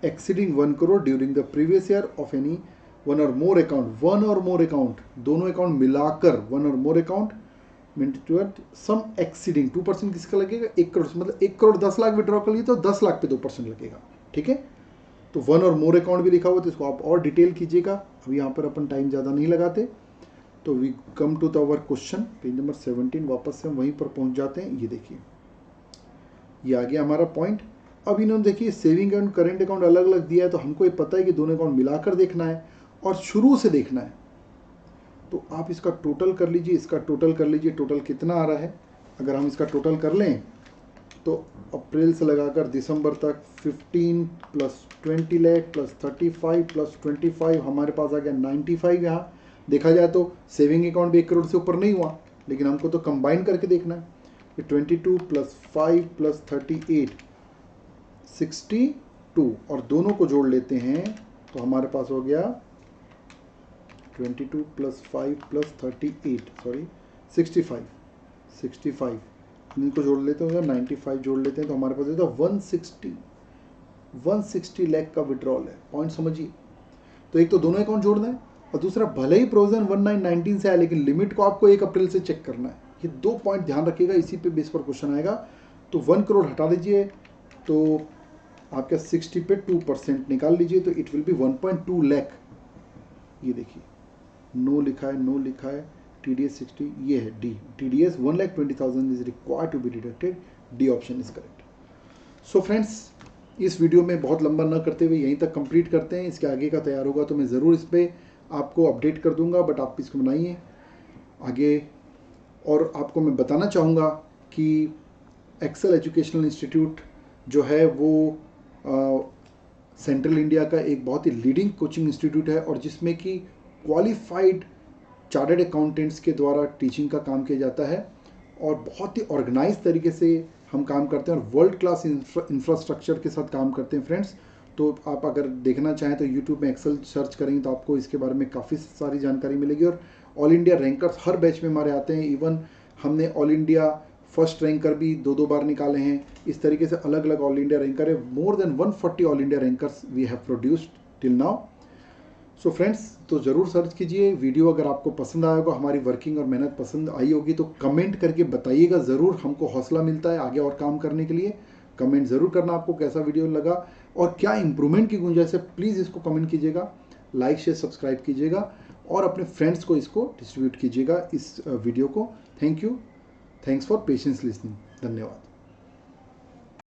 exceeding 1 crore during the previous year of any one और मोर अकाउंट, दोनों अकाउंट मिलाकर, वन और मोर अकाउंट सम एक्सीडिंग 2% किसका लगेगा, 1 करोड़, मतलब 1 करोड़ 10 लाख विड्रॉ कर लिए तो 10 लाख पे 2% लगेगा, ठीक है। तो 1 और मोर अकाउंट भी लिखा हुआ, तो इसको आप और डिटेल कीजिएगा। अभी यहाँ पर अपन टाइम ज़्यादा नहीं लगाते, तो we come to our question, page number 17, वापस से हम वहीं पर पहुँच जाते हैं। ये देखिए, ये आ गया हमारा पॉइंट। अब इन्होंने देखिए सेविंग एंड करेंट अकाउंट अलग अलग दिया है, तो हमको ये पता है कि दोनों अकाउंट मिलाकर देखना है और शुरू से देखना है। तो आप इसका टोटल कर लीजिए, इसका टोटल कर लीजिए, टोटल कितना आ रहा है। अगर हम इसका टोटल कर लें तो अप्रैल से लगाकर दिसंबर तक 15 प्लस 20 लाख प्लस 35 प्लस 25 हमारे पास आ गया 95। यहाँ देखा जाए तो सेविंग अकाउंट भी 1 करोड़ से ऊपर नहीं हुआ, लेकिन हमको तो कंबाइन करके देखना है। 22 प्लस 5 प्लस 38 62, और दोनों को जोड़ लेते हैं तो हमारे पास हो गया 22 प्लस 5 प्लस 38 65 इनको जोड़ लेते हैं, 95 जोड़ लेते हैं तो हमारे पास होता है 160 लाख का विड्रॉल है। पॉइंट समझिए। तो एक तो दोनों अकाउंट जोड़ना है, और दूसरा भले ही प्रोविजन 1919 से आया, लेकिन लिमिट को आपको 1 अप्रैल से चेक करना है। ये 2 पॉइंट ध्यान रखिएगा, इसी पे बेस पर क्वेश्चन आएगा। तो 1 करोड़ हटा दीजिए, तो आपका 60 पे 2% निकाल लीजिए, तो इट विल बी 1.2 लाख। ये देखिए, नो लिखा है, TDS 60, ये है D, TDS 1,20,000 is required to be deducted, D option is correct. So friends, इस वीडियो में बहुत लंबा न करते हुए यहीं तक कंप्लीट करते हैं। इसके आगे का तैयार होगा तो मैं ज़रूर इस पर आपको अपडेट कर दूंगा, बट आप इसको बनाइए आगे। और आपको मैं बताना चाहूँगा कि एक्सेल एजुकेशनल इंस्टीट्यूट जो है वो सेंट्रल इंडिया का एक बहुत ही लीडिंग कोचिंग इंस्टीट्यूट है, और जिसमें कि क्वालिफाइड चार्टर्ड अकाउंटेंट्स के द्वारा टीचिंग का काम किया जाता है, और बहुत ही ऑर्गेनाइज तरीके से हम काम करते हैं, और वर्ल्ड क्लास इंफ्रास्ट्रक्चर के साथ काम करते हैं फ्रेंड्स। तो आप अगर देखना चाहें तो यूट्यूब में एक्सेल सर्च करेंगे तो आपको इसके बारे में काफ़ी सारी जानकारी मिलेगी। और ऑल इंडिया रैंकर्स हर बैच में हमारे आते हैं, इवन हमने ऑल इंडिया फर्स्ट रैंकर भी 2 बार निकाले हैं। इस तरीके से अलग अलग ऑल इंडिया रैंकर है, more than 140 all India rankers we have produced till now. So friends, तो ज़रूर सर्च कीजिए। वीडियो अगर आपको पसंद आया होगा, हमारी वर्किंग और मेहनत पसंद आई होगी तो कमेंट करके बताइएगा ज़रूर, हमको हौसला मिलता है आगे और काम करने के लिए। कमेंट ज़रूर करना आपको कैसा वीडियो लगा और क्या इंप्रूवमेंट की गुंजाइश है, प्लीज़ इसको कमेंट कीजिएगा, लाइक शेयर सब्सक्राइब कीजिएगा और अपने फ्रेंड्स को इसको डिस्ट्रीब्यूट कीजिएगा इस वीडियो को। Thank you, thanks for patience listening. धन्यवाद।